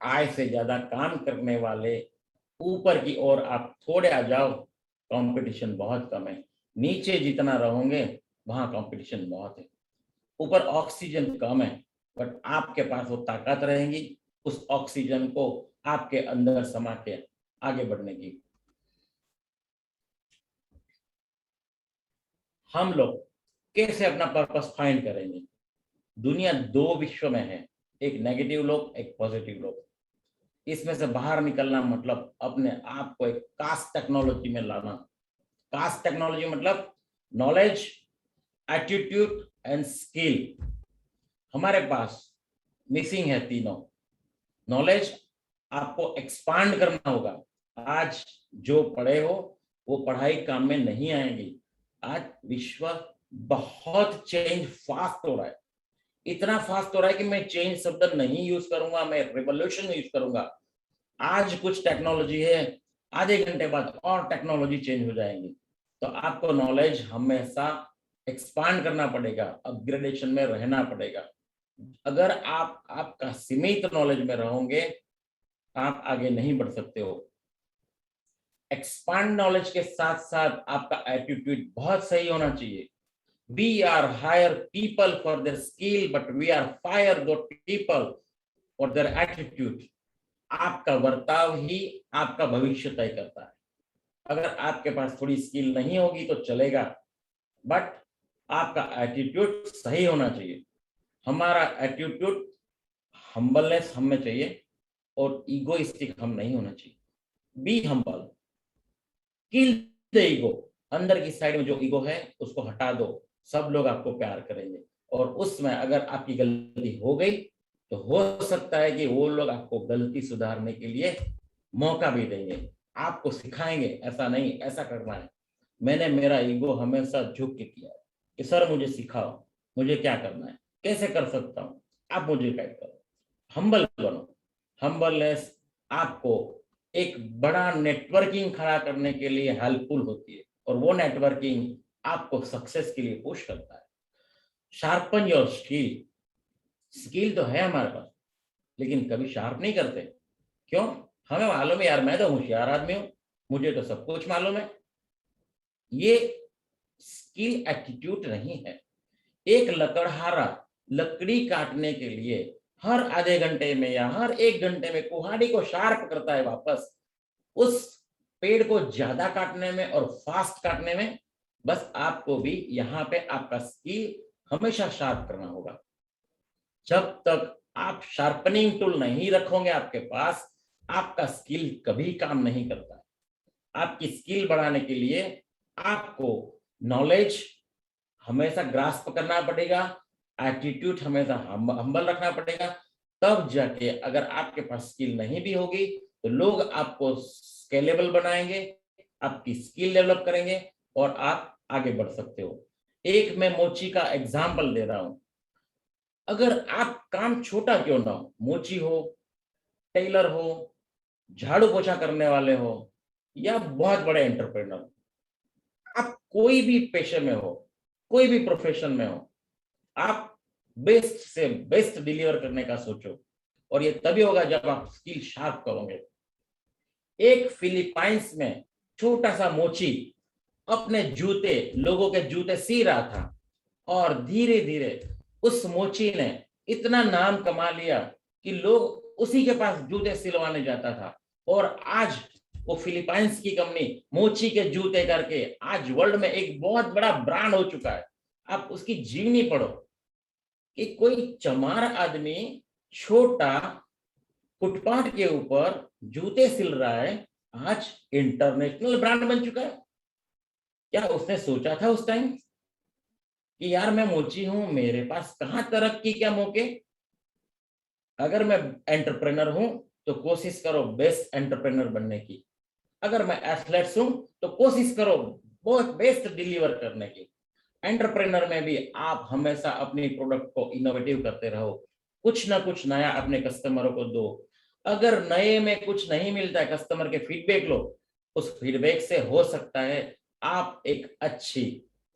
आय से ज्यादा काम करने वाले ऊपर की ओर आप थोड़े आ जाओ, कंपटीशन बहुत कम है। नीचे जितना रहोगे वहां कंपटीशन बहुत है। ऊपर ऑक्सीजन कम है बट आपके पास वो ताकत रहेगी उस ऑक्सीजन को आपके अंदर समा के आगे बढ़ने की। हम लोग कैसे अपना पर्पस फाइंड करेंगे? दुनिया 2 विश्व में है, एक नेगेटिव लोग, एक पॉजिटिव लोग। इसमें से बाहर निकलना मतलब अपने आप को एक कास्ट टेक्नोलॉजी में लाना। कास्ट टेक्नोलॉजी मतलब नॉलेज, एटीट्यूड एंड स्किल। हमारे पास मिसिंग है तीनों। नॉलेज आपको एक्सपांड करना होगा। आज जो पढ़े हो वो पढ़ाई काम में नहीं आएगी। आज विश्व बहुत चेंज फास्ट हो रहा है, इतना फास्ट हो रहा है कि मैं चेंज शब्द नहीं यूज करूंगा, मैं रिवॉल्यूशन यूज करूंगा। आज कुछ टेक्नोलॉजी है, आधे घंटे बाद और टेक्नोलॉजी चेंज हो जाएंगी। तो आपको नॉलेज हमेशा एक्सपांड करना पड़ेगा, अपग्रेडेशन में रहना पड़ेगा। अगर आप आपका सीमित नॉलेज में रहोगे आप आगे नहीं बढ़ सकते हो। एक्सपांड नॉलेज के साथ साथ आपका एटीट्यूड बहुत सही होना चाहिए। We are hire people for their skill, but we are fire those people for their attitude. आपका बर्ताव ही आपका भविष्य तय करता है। अगर आपके पास थोड़ी स्किल नहीं होगी तो चलेगा, बट आपका एटीट्यूड सही होना चाहिए। हमारा एटीट्यूड हम्बलनेस हमें चाहिए और ईगोइस्टिक हम नहीं होना चाहिए। Be humble, kill the ego. अंदर की साइड में जो ईगो है उसको हटा दो, सब लोग आपको प्यार करेंगे। और उसमें अगर आपकी गलती हो गई तो हो सकता है कि वो लोग आपको गलती सुधारने के लिए मौका भी देंगे, आपको सिखाएंगे ऐसा नहीं ऐसा करना है। मैंने मेरा ईगो हमेशा झुक के किया है कि सर मुझे सिखाओ, मुझे क्या करना है, कैसे कर सकता हूँ, आप मुझे गाइड करो। हम्बल बनो। हम्बलनेस आपको एक बड़ा नेटवर्किंग खड़ा करने के लिए हेल्पफुल होती है, और वो नेटवर्किंग आपको सक्सेस के लिए पुश करता है। Sharpen your skill. स्किल तो है हमारे पास लेकिन कभी शार्प नहीं करते। क्यों? हमें मालूम है यार मैं तो होशियार आदमी हूं, मुझे तो सब कुछ मालूम है। ये स्किल एटीट्यूड नहीं है। एक लकड़हारा लकड़ी काटने के लिए हर आधे घंटे में या हर 1 घंटे में कुल्हाड़ी को शार्प करता है वापस। उस पेड़ को ज्यादा काटने में और फास्ट काटने में बस आपको भी यहाँ पे आपका स्किल हमेशा शार्प करना होगा। जब तक आप शार्पनिंग टूल नहीं रखोगे आपके पास, आपका स्किल कभी काम नहीं करता। आपकी स्किल बढ़ाने के लिए आपको नॉलेज हमेशा ग्रास्प करना पड़ेगा, एटीट्यूड हमेशा हम्बल रखना पड़ेगा। तब जाके अगर आपके पास स्किल नहीं भी होगी तो लोग आपको स्केलेबल बनाएंगे, आपकी स्किल डेवलप करेंगे और आप आगे बढ़ सकते हो। एक मैं मोची का एग्जाम्पल दे रहा हूं। अगर आप काम छोटा क्यों ना हो, मोची हो, टेलर हो, झाड़ू पोछा करने वाले हो या बहुत बड़े एंटरप्रेन्योर हो, आप कोई भी पेशे में हो, कोई भी प्रोफेशन में हो, आप बेस्ट से बेस्ट डिलीवर करने का सोचो। और ये तभी होगा जब आप स्किल शार्प करोगे। एक फिलीपाइंस में छोटा सा मोची अपने जूते, लोगों के जूते सी रहा था और धीरे धीरे उस मोची ने इतना नाम कमा लिया कि लोग उसी के पास जूते सिलवाने जाता था। और आज वो फिलीपाइंस की कंपनी मोची के जूते करके आज वर्ल्ड में एक बहुत बड़ा ब्रांड हो चुका है। आप उसकी जीवनी पढ़ो कि कोई चमार आदमी छोटा फुटपाथ के ऊपर जूते सिल रहा है, आज इंटरनेशनल ब्रांड बन चुका है। क्या उसने सोचा था उस टाइम कि यार मैं मोची हूं, मेरे पास कहां तरक्की क्या मौके? अगर मैं एंटरप्रेनर हूं तो कोशिश करो बेस्ट एंटरप्रेनर बनने की। अगर मैं एथलेट्स हूं तो कोशिश करो बहुत बेस्ट डिलीवर करने की। एंटरप्रेनर में भी आप हमेशा अपनी प्रोडक्ट को इनोवेटिव करते रहो, कुछ ना कुछ नया अपने कस्टमरों को दो। अगर नए में कुछ नहीं मिलता है, कस्टमर के फीडबैक लो, उस फीडबैक से हो सकता है आप एक अच्छी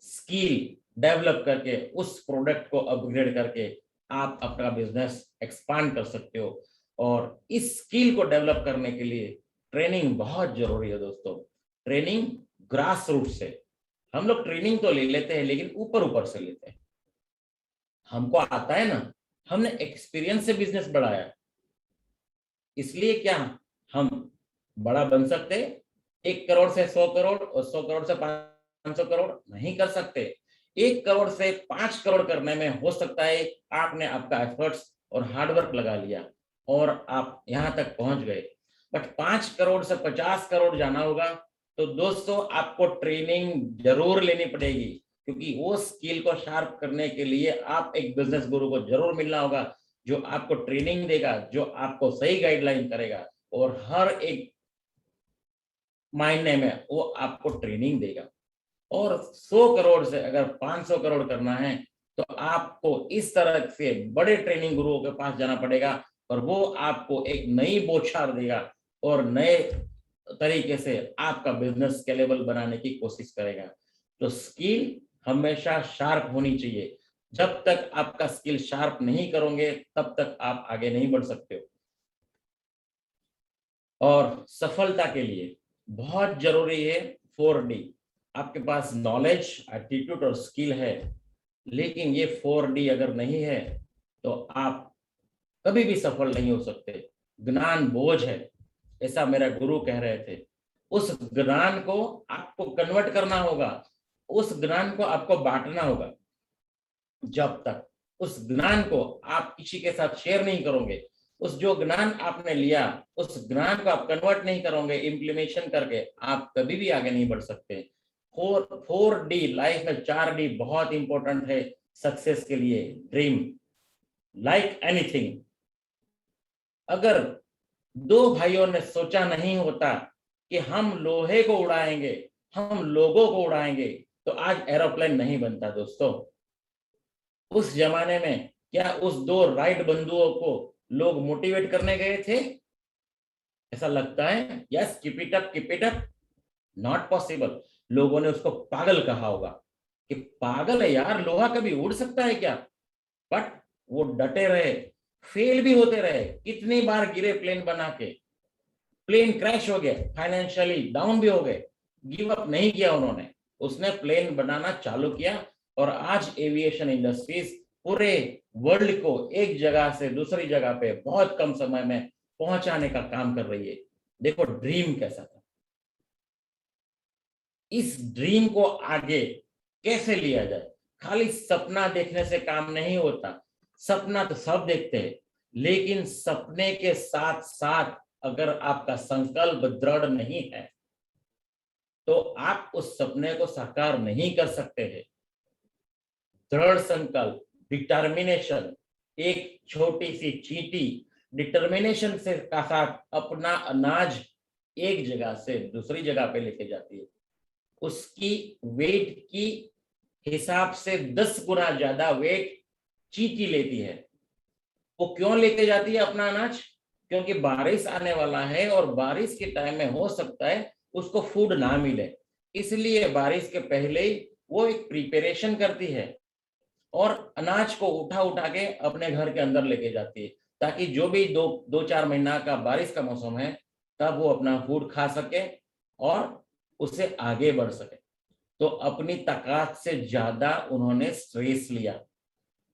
स्किल डेवलप करके उस प्रोडक्ट को अपग्रेड करके आप अपना बिजनेस एक्सपांड कर सकते हो। और इस स्किल को डेवलप करने के लिए ट्रेनिंग बहुत जरूरी है दोस्तों। ट्रेनिंग ग्रास रूट से, हम लोग ट्रेनिंग तो ले लेते हैं लेकिन ऊपर ऊपर से लेते हैं। हमको आता है ना, हमने एक्सपीरियंस से बिजनेस बढ़ाया, इसलिए क्या हम बड़ा बन सकते? 1 करोड़ से 100 करोड़ और 100 करोड़ से 500 करोड़ नहीं कर सकते। 1 करोड़ से 5 करोड़ करने में हो सकता है आपने आपका एफर्ट्स और हार्डवर्क लगा लिया और आप यहां तक पहुंच गए। बट 5 करोड़ से 50 करोड़ जाना होगा तो दोस्तों आपको ट्रेनिंग जरूर लेनी पड़ेगी, क्योंकि वो स्किल को शार्प करने के लिए आप एक बिजनेस गुरु को जरूर मिलना होगा जो आपको ट्रेनिंग देगा, जो आपको सही गाइडलाइन करेगा और हर एक महीने में वो आपको ट्रेनिंग देगा। और 100 करोड़ से अगर 500 करोड़ करना है तो आपको इस तरह से बड़े ट्रेनिंग गुरुओं के पास जाना पड़ेगा और वो आपको एक नई बौछार देगा और नए तरीके से आपका बिजनेस स्केलेबल बनाने की कोशिश करेगा। तो स्किल हमेशा शार्प होनी चाहिए। जब तक आपका स्किल शार्प नहीं करोगे तब तक आप आगे नहीं बढ़ सकते हो। और सफलता के लिए बहुत जरूरी है 4D। आपके पास नॉलेज, एटीट्यूड और स्किल है, लेकिन ये 4D अगर नहीं है तो आप कभी भी सफल नहीं हो सकते। ज्ञान बोझ है, ऐसा मेरा गुरु कह रहे थे। उस ज्ञान को आपको कन्वर्ट करना होगा, उस ज्ञान को आपको बांटना होगा। जब तक उस ज्ञान को आप किसी के साथ शेयर नहीं करोगे, उस जो ज्ञान आपने लिया उस ज्ञान को आप कन्वर्ट नहीं करोगे इम्प्लीमेशन करके, आप कभी भी आगे नहीं बढ़ सकते। 4D लाइफ में 4D बहुत इंपॉर्टेंट है सक्सेस के लिए। Dream like anything. अगर 2 भाइयों ने सोचा नहीं होता कि हम लोहे को उड़ाएंगे, हम लोगों को उड़ाएंगे, तो आज एरोप्लेन नहीं बनता दोस्तों। उस जमाने में क्या उस 2 राइट बंधुओं को लोग मोटिवेट करने गए थे? ऐसा लगता है yes, keep it up, keep it up. Not possible. लोगों ने उसको पागल कहा होगा कि पागल है यार, लोहा कभी उड़ सकता है क्या? बट वो डटे रहे, फेल भी होते रहे, कितनी बार गिरे प्लेन बना के, प्लेन क्रैश हो गया, फाइनेंशियली डाउन भी हो गए, गिव अप नहीं किया उन्होंने। उसने प्लेन बनाना चालू किया और आज एविएशन इंडस्ट्रीज पूरे वर्ल्ड को एक जगह से दूसरी जगह पे बहुत कम समय में पहुंचाने का काम कर रही है। देखो ड्रीम कैसा था। इस ड्रीम को आगे कैसे लिया जाए। खाली सपना देखने से काम नहीं होता, सपना तो सब देखते हैं, लेकिन सपने के साथ साथ अगर आपका संकल्प दृढ़ नहीं है तो आप उस सपने को साकार नहीं कर सकते हैं। दृढ़ संकल्प, डिटर्मिनेशन, एक छोटी सी चींटी डिटर्मिनेशन से का साथ अपना अनाज एक जगह से दूसरी जगह पे लेके जाती है। उसकी वेट की हिसाब से 10 गुना ज्यादा वेट चींटी लेती है। वो क्यों लेके जाती है अपना अनाज? क्योंकि बारिश आने वाला है और बारिश के टाइम में हो सकता है उसको फूड ना मिले, इसलिए बारिश के पहले ही वो एक प्रिपरेशन करती है और अनाज को उठा उठा के अपने घर के अंदर लेके जाती है, ताकि जो भी 2-4 महीना का बारिश का मौसम है तब वो अपना फूड खा सके और उससे आगे बढ़ सके। तो अपनी ताकत से ज्यादा उन्होंने स्ट्रेस लिया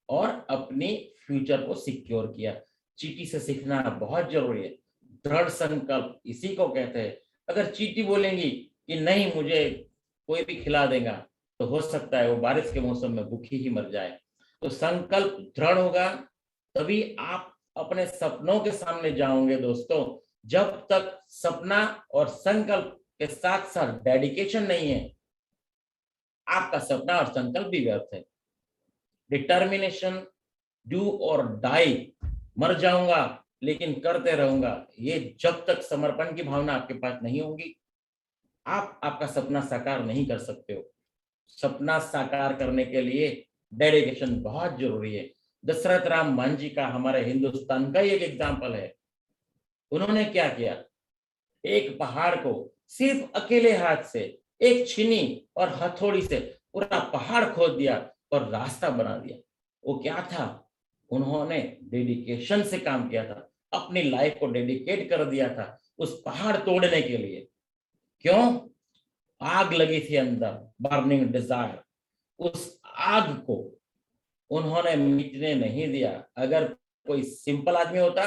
और अपनी फ्यूचर को सिक्योर किया। चींटी से सीखना बहुत जरूरी है। दृढ़ संकल्प इसी को कहते हैं। अगर चींटी बोलेंगी कि नहीं मुझे कोई भी खिला देगा, तो हो सकता है वो बारिश के मौसम में भूखी ही मर जाए। तो संकल्प दृढ़ होगा तभी आप अपने सपनों के सामने जाओगे दोस्तों। जब तक सपना और संकल्प के साथ साथ डेडिकेशन नहीं है, आपका सपना और संकल्प भी व्यर्थ है। डिटर्मिनेशन, डू और डाई, मर जाऊंगा लेकिन करते रहूंगा, ये जब तक समर्पण की भावना आपके पास नहीं होगी, आप आपका सपना साकार नहीं कर सकते हो। सपना साकार करने के लिए डेडिकेशन बहुत जरूरी है। दशरथ राम मांझी का हमारे हिंदुस्तान का एक एग्जाम्पल है। उन्होंने क्या किया, एक पहाड़ को सिर्फ अकेले हाथ से एक छीनी और हथौड़ी से पूरा पहाड़ खोद दिया और रास्ता बना दिया। वो क्या था, उन्होंने डेडिकेशन से काम किया था, अपनी लाइफ को डेडिकेट कर दिया था उस पहाड़ तोड़ने के लिए। क्यों? आग लगी थी अंदर, बर्निंग डिजायर। उस आग को उन्होंने मिटने नहीं दिया। अगर कोई सिंपल आदमी होता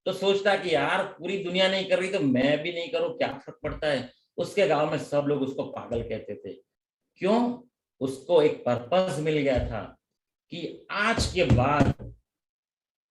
तो सोचता कि यार पूरी दुनिया नहीं कर रही तो मैं भी नहीं करूं, क्या फर्क पड़ता है। उसके गांव में सब लोग उसको पागल कहते थे। क्यों? उसको एक पर्पस मिल गया था कि आज के बाद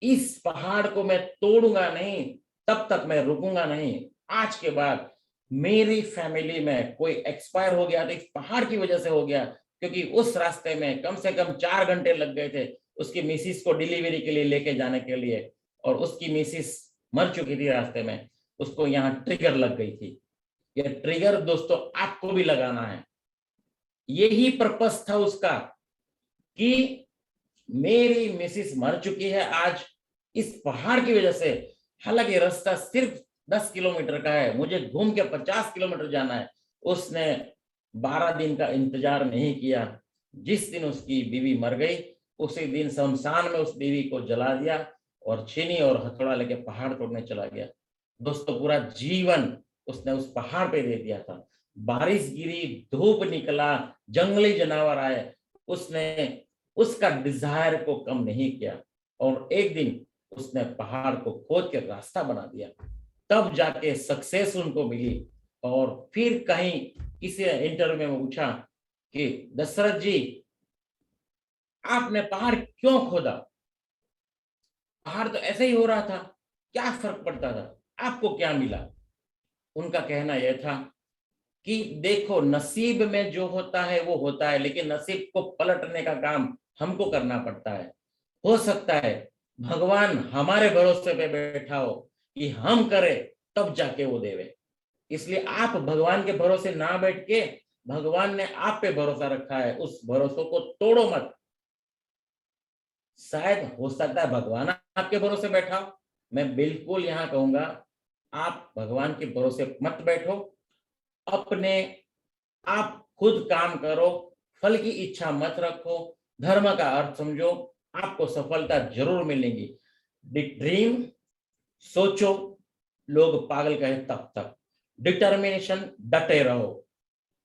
इस पहाड़ को मैं तोड़ूंगा नहीं, तब तक मैं रुकूंगा नहीं। आज के बाद मेरी फैमिली में कोई एक्सपायर हो गया तो इस पहाड़ की वजह से हो गया, क्योंकि उस रास्ते में कम से कम 4 घंटे लग गए थे उसकी मिसिस को डिलीवरी के लिए लेके जाने के लिए, और उसकी मिसिस मर चुकी थी रास्ते में। उसको यहाँ ट्रिगर लग गई थी। ये ट्रिगर दोस्तों आपको भी लगाना है। यही पर्पस था उसका कि मेरी मिसिस मर चुकी है आज इस पहाड़ की वजह से। हालांकि रास्ता सिर्फ 10 किलोमीटर का है, मुझे घूम के 50 किलोमीटर जाना है। उसने 12 दिन का इंतजार नहीं किया। जिस दिन उसकी बीवी मर गई उसी दिन शमशान में उस बीवी को जला दिया और छीनी और हथौड़ा लेके पहाड़ तोड़ने चला गया। दोस्तों पूरा जीवन उसने उस पहाड़ पे दे दिया था। बारिश गिरी, धूप निकला, जंगली जानवर आए, उसने उसका डिजायर को कम नहीं किया और एक दिन उसने पहाड़ को खोद के रास्ता बना दिया। तब जाके सक्सेस उनको मिली। और फिर कहीं किसी इंटरव्यू में पूछा कि दशरथ जी आपने पहाड़ क्यों खोदा? पहाड़ तो ऐसे ही हो रहा था, क्या फर्क पड़ता था, आपको क्या मिला? उनका कहना यह था कि देखो नसीब में जो होता है वो होता है, लेकिन नसीब को पलटने का काम हमको करना पड़ता है। हो सकता है भगवान हमारे भरोसे पे बैठा हो कि हम करें तब जाके वो देवे। इसलिए आप भगवान के भरोसे ना बैठ के, भगवान ने आप पे भरोसा रखा है, उस भरोसे को तोड़ो मत। शायद हो सकता है भगवान आपके भरोसे बैठा हो। मैं बिल्कुल यहाँ कहूंगा आप भगवान के भरोसे मत बैठो, अपने आप खुद काम करो, फल की इच्छा मत रखो, धर्म का अर्थ समझो, आपको सफलता जरूर मिलेगी। ड्रीम सोचो, लोग पागल कहे तब तक। डिटर्मिनेशन, डटे रहो,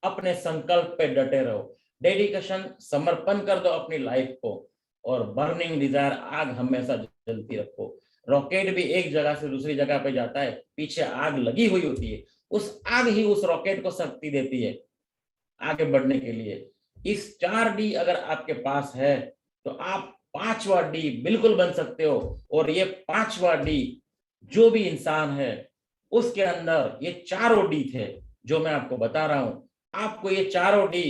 अपने संकल्प पे डटे रहो। डेडिकेशन, समर्पण कर दो अपनी लाइफ को। और बर्निंग डिजायर, आग हमेशा जलती रखो। रॉकेट भी एक जगह से दूसरी जगह पे जाता है, पीछे आग लगी हुई होती है, उस आग ही उस रॉकेट को शक्ति देती है। आगे बढ़ने के लिए। इस 4D अगर आपके पास है तो आप 5वां D बिल्कुल बन सकते हो। और ये 5वां D जो भी इंसान है उसके अंदर ये चारों D थे जो मैं आपको बता रहा हूं। आपको ये चारों D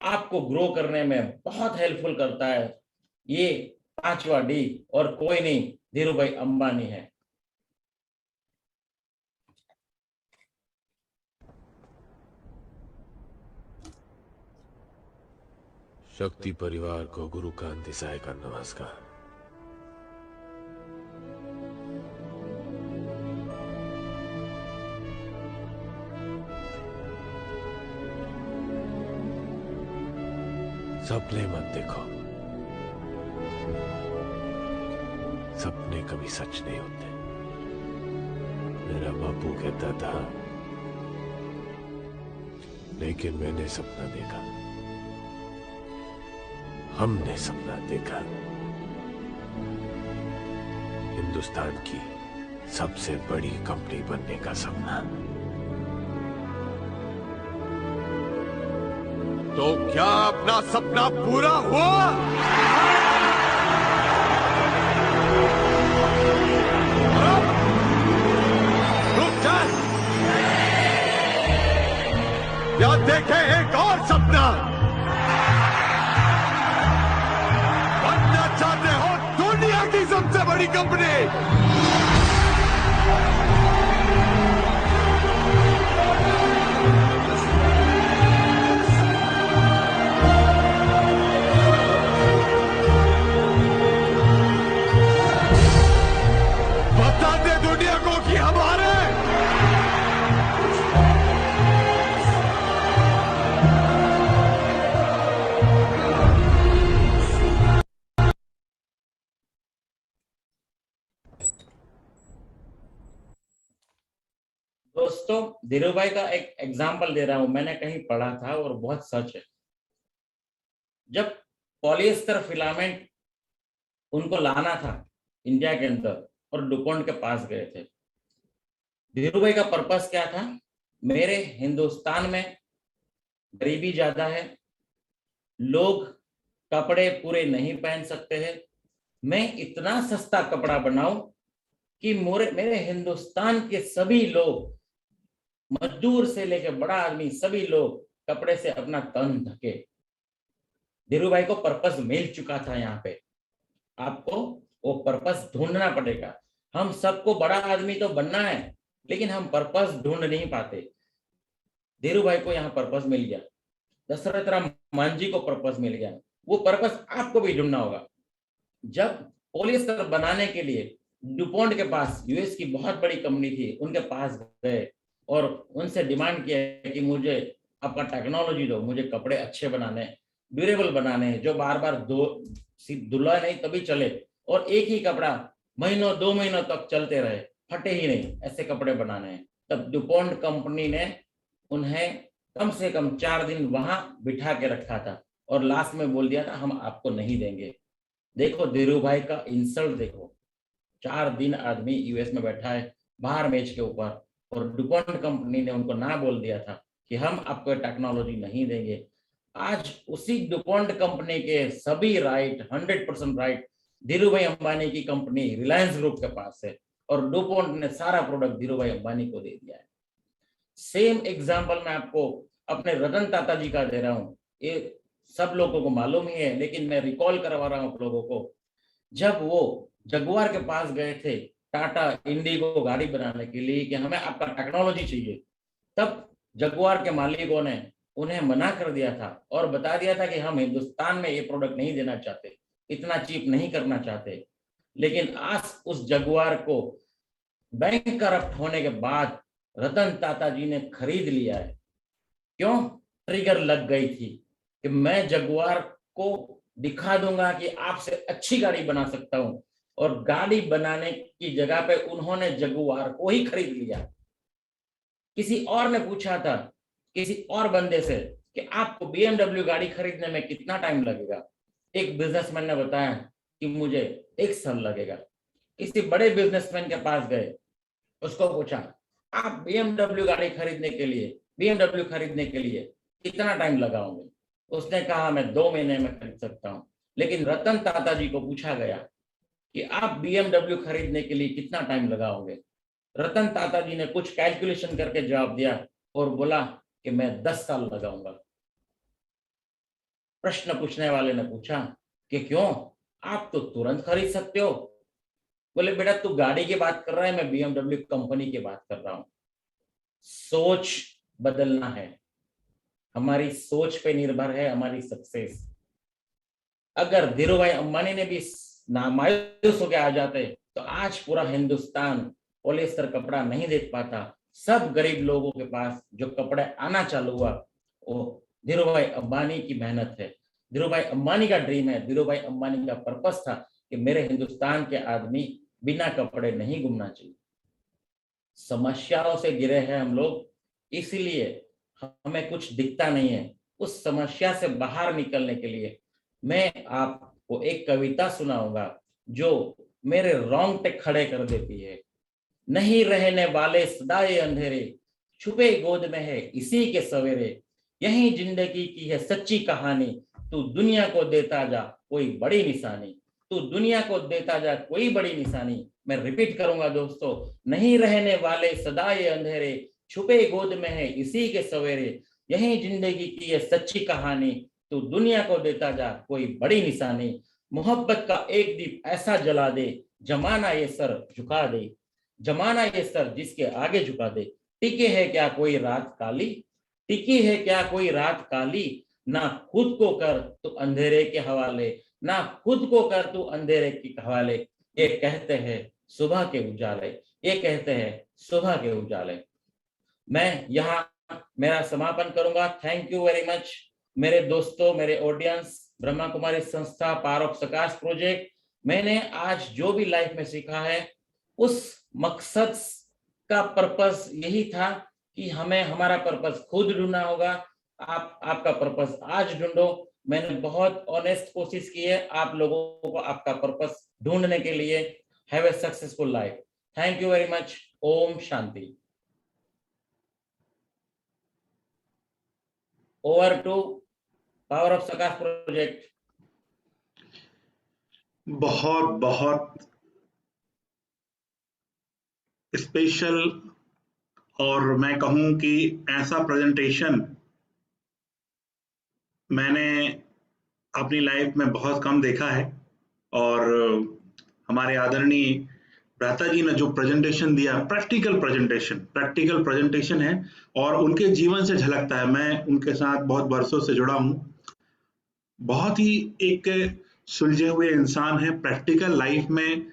आपको ग्रो करने में बहुत हेल्पफुल करता है। ये 5वां D और कोई नहीं, धीरूभाई अंबानी है। शक्ति परिवार को गुरु कांति साय का नमस्कार। सपने मत देखो, सपने कभी सच नहीं होते। मेरा बापू कहता था, लेकिन मैंने सपना देखा, हमने सपना देखा हिंदुस्तान की सबसे बड़ी कंपनी बनने का सपना। तो क्या अपना सपना पूरा हुआ? रुक जा, या देखे एक और सपना। बनना चाहते हो दुनिया की सबसे बड़ी कंपनी? बता दे दुनिया को कि हमारे दोस्तों, धीरूभाई का एक एग्जाम्पल दे रहा हूं, मैंने कहीं पढ़ा था और बहुत सच है। जब पॉलिएस्टर फिलामेंट उनको लाना था इंडिया के अंदर और डुपॉन्ट के पास गए थे, धीरूभाई का पर्पस क्या था? मेरे हिंदुस्तान में गरीबी ज्यादा है, लोग कपड़े पूरे नहीं पहन सकते हैं, मैं इतना सस्ता कपड़ा बनाऊं कि मेरे हिंदुस्तान के सभी लोग, मजदूर से लेकर बड़ा आदमी, सभी लोग कपड़े से अपना तन ढके। धीरूभाई को पर्पस मिल चुका था। यहाँ पे आपको वो पर्पस ढूंढना पड़ेगा। हम सबको बड़ा आदमी तो बनना है, लेकिन हम पर्पस ढूंढ नहीं पाते। धीरूभाई को यहाँ पर्पस मिल गया, दशरथ राम मांझी को पर्पस मिल गया, वो पर्पस आपको भी ढूंढना होगा। जब पॉलिएस्टर बनाने के लिए डुपॉन्ट के पास, यूएस की बहुत बड़ी कंपनी थी, उनके पास गए और उनसे डिमांड किया कि मुझे आपका टेक्नोलॉजी दो, मुझे कपड़े अच्छे बनाने, ड्यूरेबल बनाने, जो बार बार धुला नहीं तभी चले, और एक ही कपड़ा महीनों 2 महीनों तक चलते रहे, फटे ही नहीं, ऐसे कपड़े बनाने हैं। तब डुपॉन्ट कंपनी ने उन्हें कम से कम 4 दिन वहां बिठा के रखा था और लास्ट में बोल दिया था हम आपको नहीं देंगे। देखो धीरूभाई का इंसल्ट देखो, 4 दिन आदमी यूएस में बैठा है बाहर मेज के ऊपर, और डुपॉन्ट कंपनी ने उनको ना बोल दिया था कि हम आपको टेक्नोलॉजी नहीं देंगे। आज उसी डुपॉन्ट कंपनी के सभी राइट, 100% राइट धीरूभाई अंबानी की कंपनी रिलायंस ग्रुप के पास है, और डुपॉन्ट ने सारा प्रोडक्ट धीरूभाई अंबानी को दे दिया है। सेम एग्जाम्पल मैं आपको अपने रतन टाटा जी का दे रहा हूँ। ये सब लोगों को मालूम ही है, लेकिन मैं रिकॉल करवा रहा हूँ आप लोगों को। जब वो जगुआर के पास गए थे टाटा इंडिगो गाड़ी बनाने के लिए कि हमें आपका टेक्नोलॉजी चाहिए, तब जगुआर के मालिकों ने उन्हें मना कर दिया था और बता दिया था कि हम हिंदुस्तान में ये प्रोडक्ट नहीं देना चाहते, इतना चीप नहीं करना चाहते। लेकिन आज उस जगुआर को बैंक करप्ट होने के बाद रतन टाटा जी ने खरीद लिया है। क्यों? ट्रिगर लग गई थी कि मैं जगुआर को दिखा दूंगा कि आपसे अच्छी गाड़ी बना सकता हूं, और गाड़ी बनाने की जगह पे उन्होंने जगुआर को ही खरीद लिया। किसी और ने पूछा था किसी और बंदे से कि आपको BMW गाड़ी खरीदने में कितना टाइम लगेगा? एक बिजनेसमैन ने बताया कि मुझे 1 साल लगेगा। किसी बड़े बिजनेसमैन के पास गए, उसको पूछा आप BMW गाड़ी खरीदने के लिए, BMW खरीदने के लिए कितना टाइम लगाओगे? उसने कहा मैं 2 महीने में खरीद सकता हूँ। लेकिन रतन टाटा जी को पूछा गया कि आप BMW खरीदने के लिए कितना टाइम लगाओगे? रतन टाटा जी ने कुछ कैलकुलेशन करके जवाब दिया और बोला कि मैं 10 साल लगाऊंगा। प्रश्न पूछने वाले ने पूछा कि क्यों, आप तो तुरंत खरीद सकते हो। बोले बेटा तू गाड़ी की बात कर रहा है, मैं BMW कंपनी की बात कर रहा हूं। सोच बदलना है, हमारी सोच पे निर्भर है हमारी सक्सेस। अगर धीरू भाई अंबानी ने भी मायूस होकर आ जाते तो आज पूरा हिंदुस्तान पॉलिएस्टर कपड़ा नहीं देख पाता। सब गरीब लोगों के पास जो कपड़े आना चालू हुआ वो धीरू भाई अंबानी की मेहनत है। धीरू भाई अंबानी का ड्रीम है, धीरू भाई अंबानी का पर्पस था कि मेरे हिंदुस्तान के आदमी बिना कपड़े नहीं घूमना चाहिए। समस्याओं से घिरे हैं हम लोग, इसीलिए हमें कुछ दिखता नहीं है। उस समस्या से बाहर निकलने के लिए मैं आपको एक कविता सुनाऊंगा जो मेरे रोंगटे खड़े कर देती है। नहीं रहने वाले सदाए अंधेरे, छुपे गोद में है इसी के सवेरे, यही जिंदगी की है सच्ची कहानी, तू दुनिया को देता जा कोई बड़ी निशानी, तू दुनिया को देता जा कोई बड़ी निशानी। मैं रिपीट करूंगा दोस्तों, नहीं रहने वाले सदाए अंधेरे, छुपे गोद में है इसी के सवेरे, यही जिंदगी की है सच्ची कहानी, तू दुनिया को देता जा कोई बड़ी निशानी। मोहब्बत का एक दीप ऐसा जला दे, जमाना ये सर झुका दे, जमाना ये सर जिसके आगे झुका दे। टिके है क्या कोई रात काली, टिकी है क्या कोई रात काली, ना खुद को कर तू अंधेरे के हवाले, ना खुद को कर तू अंधेरे के हवाले। ये कहते हैं सुबह के उजाले, ये कहते हैं सुबह के उजाले। मैं यहाँ मेरा समापन करूंगा। थैंक यू वेरी मच मेरे दोस्तों, मेरे ऑडियंस, ब्रह्मा कुमारी संस्था, पावर ऑफ सकाश प्रोजेक्ट। मैंने आज जो भी लाइफ में सीखा है उस मकसद का पर्पस यही था कि हमें हमारा पर्पस खुद ढूंढना होगा। आप आपका पर्पस आज ढूंढो। मैंने बहुत ऑनेस्ट कोशिश की है आप लोगों को आपका पर्पस ढूंढने के लिए। Have a successful life. Thank you very much. ओम शांति। Over to power of Sakash project. बहुत बहुत स्पेशल और मैं कहूं कि ऐसा प्रेजेंटेशन मैंने अपनी लाइफ में बहुत कम देखा है। और हमारे आदरणीय भ्राता जी ने जो प्रेजेंटेशन दिया, प्रैक्टिकल प्रेजेंटेशन है और उनके जीवन से झलकता है। मैं उनके साथ बहुत बरसों से जुड़ा हूं। बहुत ही एक सुलझे हुए इंसान है। प्रैक्टिकल लाइफ में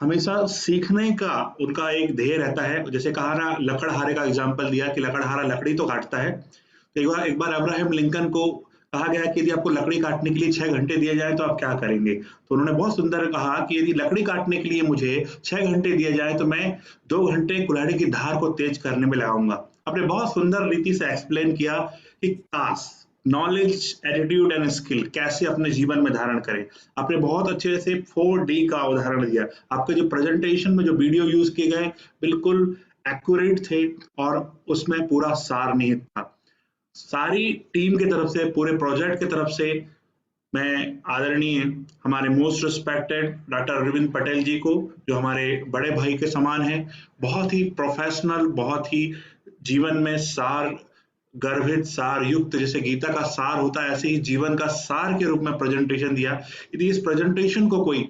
हमेशा सीखने का उनका एक ध्येय रहता है। जैसे कहा ना, लकड़हारे का एग्जाम्पल दिया कि लकड़हारा लकड़ी तो काटता है। तो एक बार अब्राहम लिंकन को कहा गया कि यदि आपको लकड़ी काटने के लिए 6 घंटे दिए जाए तो आप क्या करेंगे? तो उन्होंने बहुत सुंदर कहा कि यदि लकड़ी काटने के लिए मुझे 6 घंटे दिए जाए तो मैं 2 घंटे कुल्हाड़ी की धार को तेज करने में लगाऊंगा। आपने बहुत सुंदर रीति से एक्सप्लेन किया कि task, knowledge, attitude and skill कैसे अपने जीवन में धारण करें। आपने बहुत अच्छे से 4D का उदाहरण दिया। आपके जो प्रेजेंटेशन में जो वीडियो यूज किए गए बिल्कुल एक्यूरेट थे और उसमें पूरा सार निहित था। सारी टीम की तरफ से, पूरे प्रोजेक्ट की तरफ से मैं आदरणीय हमारे most respected doctor Arvind Patel ji को, जो हमारे बड़े भाई के समान हैं, बहुत ही प्रोफेशनल, बहुत ही जीवन में सार गर्भित, सार युक्त, जैसे गीता का सार होता है ऐसे ही जीवन का सार के रूप में प्रेजेंटेशन दिया। यदि इस प्रेजेंटेशन को कोई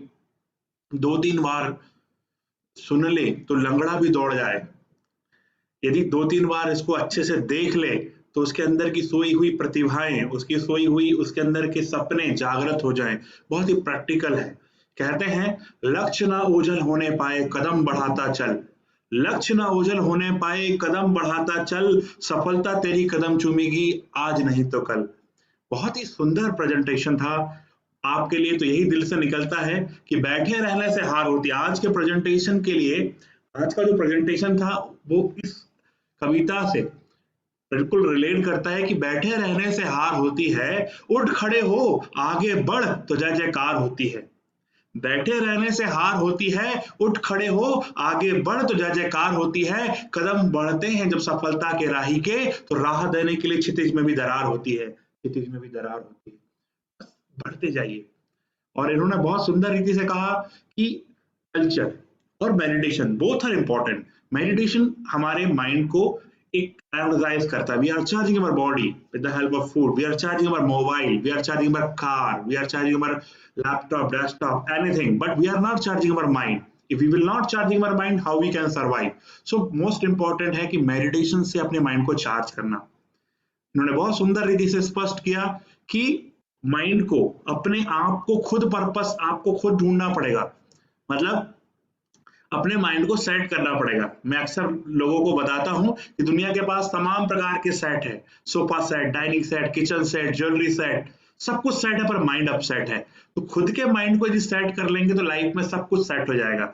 2-3 बार सुन ले तो लंगड़ा भी दौड़ जाए। यदि 2-3 बार इसको अच्छे से देख ले तो उसके अंदर की सोई हुई प्रतिभाएं, उसके अंदर के सपने जागृत हो जाएं। बहुत ही प्रैक्टिकल है। कहते हैं लक्ष्य ना ओझल होने पाए कदम बढ़ाता चल, लक्ष्य ना ओझल होने पाए कदम बढ़ाता चल, सफलता तेरी कदम चूमेगी आज नहीं तो कल। बहुत ही सुंदर प्रेजेंटेशन था। आपके लिए तो यही दिल से निकलता है कि बैठे रहने से हार होती है। आज के प्रेजेंटेशन के लिए, आज का जो प्रेजेंटेशन था वो इस कविता से बिल्कुल रिलेट करता है कि बैठे रहने से हार होती है, उठ खड़े हो आगे बढ़ तो जय जयकार होती है। बैठे रहने से हार होती है, उठ खड़े हो, आगे बढ़ तो जय जयकार होती है। कदम बढ़ते हैं जब सफलता के राही के, तो राह देने के लिए क्षितिज में भी दरार होती है, क्षितिज में भी दरार होती है। बस बढ़ते जाइए। और इन्होंने बहुत सुंदर रीति से कहा कि कल्चर और meditation both are important. Meditation हमारे माइंड को एक एनर्जाइज करता है। We are charging our body with the help of food, we are charging our mobile, we are charging our car, we are charging our laptop, desktop, anything, but we are not charging our mind. If we will not charging our mind, how we can survive? So most important है कि मेडिटेशन से अपने माइंड को चार्ज करना। इन्होंने बहुत सुंदर रीति से स्पष्ट किया कि माइंड को, अपने आप को खुद पर्पस आपको खुद ढूंढना पड़ेगा, मतलब अपने माइंड को सेट करना पड़ेगा। मैं अक्सर लोगों को बताता हूं कि दुनिया के पास तमाम प्रकार के सेट है, sofa set, dining set, kitchen set, jewellery set, सब कुछ सेट है, पर माइंड अपसेट है। तो खुद के माइंड को यदि सेट कर लेंगे तो लाइफ में सब कुछ सेट हो जाएगा।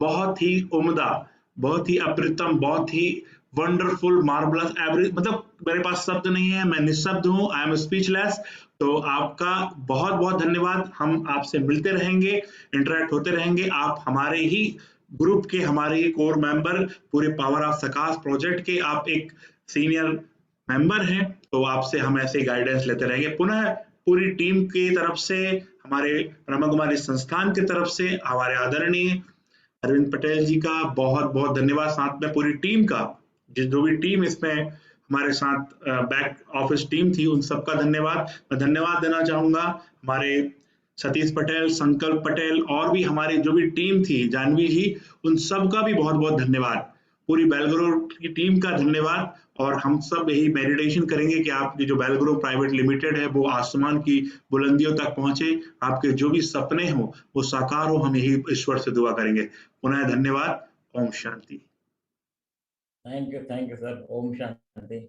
बहुत ही उम्दा, बहुत ही अप्रतिम, बहुत ही वंडरफुल, मार्वलस, एवरी, मतलब मेरे पास शब्द नहीं है, मैं निशब्द हूँ, आई एम स्पीचलेस। तो आपका बहुत बहुत धन्यवाद। हम आपसे मिलते रहेंगे, इंटरेक्ट होते रहेंगे। आप हमारे ही ग्रुप के, हमारे ही कोर मेंबर, पूरे पावर ऑफ सकाश प्रोजेक्ट के आप एक सीनियर मेंबर हैं, तो आपसे हम ऐसे गाइडेंस लेते रहेंगे। पुनः पूरी टीम की तरफ से, हमारे ब्रह्मा कुमारी संस्थान की तरफ से हमारे आदरणीय अरविंद पटेल जी का बहुत बहुत धन्यवाद, साथ में पूरी टीम का, जो भी टीम इसमें हमारे साथ बैक ऑफिस टीम थी, उन सबका धन्यवाद। मैं धन्यवाद देना चाहूंगा हमारे सतीश पटेल, संकल्प पटेल और भी हमारी जो भी टीम थी, जानवी जी, उन सबका भी बहुत बहुत धन्यवाद। पूरी बेलग्रो की टीम का धन्यवाद। और हम सब यही मेडिटेशन करेंगे कि आपकी जो बेलग्रो प्राइवेट लिमिटेड है वो आसमान की बुलंदियों तक पहुंचे, आपके जो भी सपने हो वो साकार हो, हम यही ईश्वर से दुआ करेंगे। पुनः धन्यवाद। ओम शांति। Thank you sir. ओम शांति।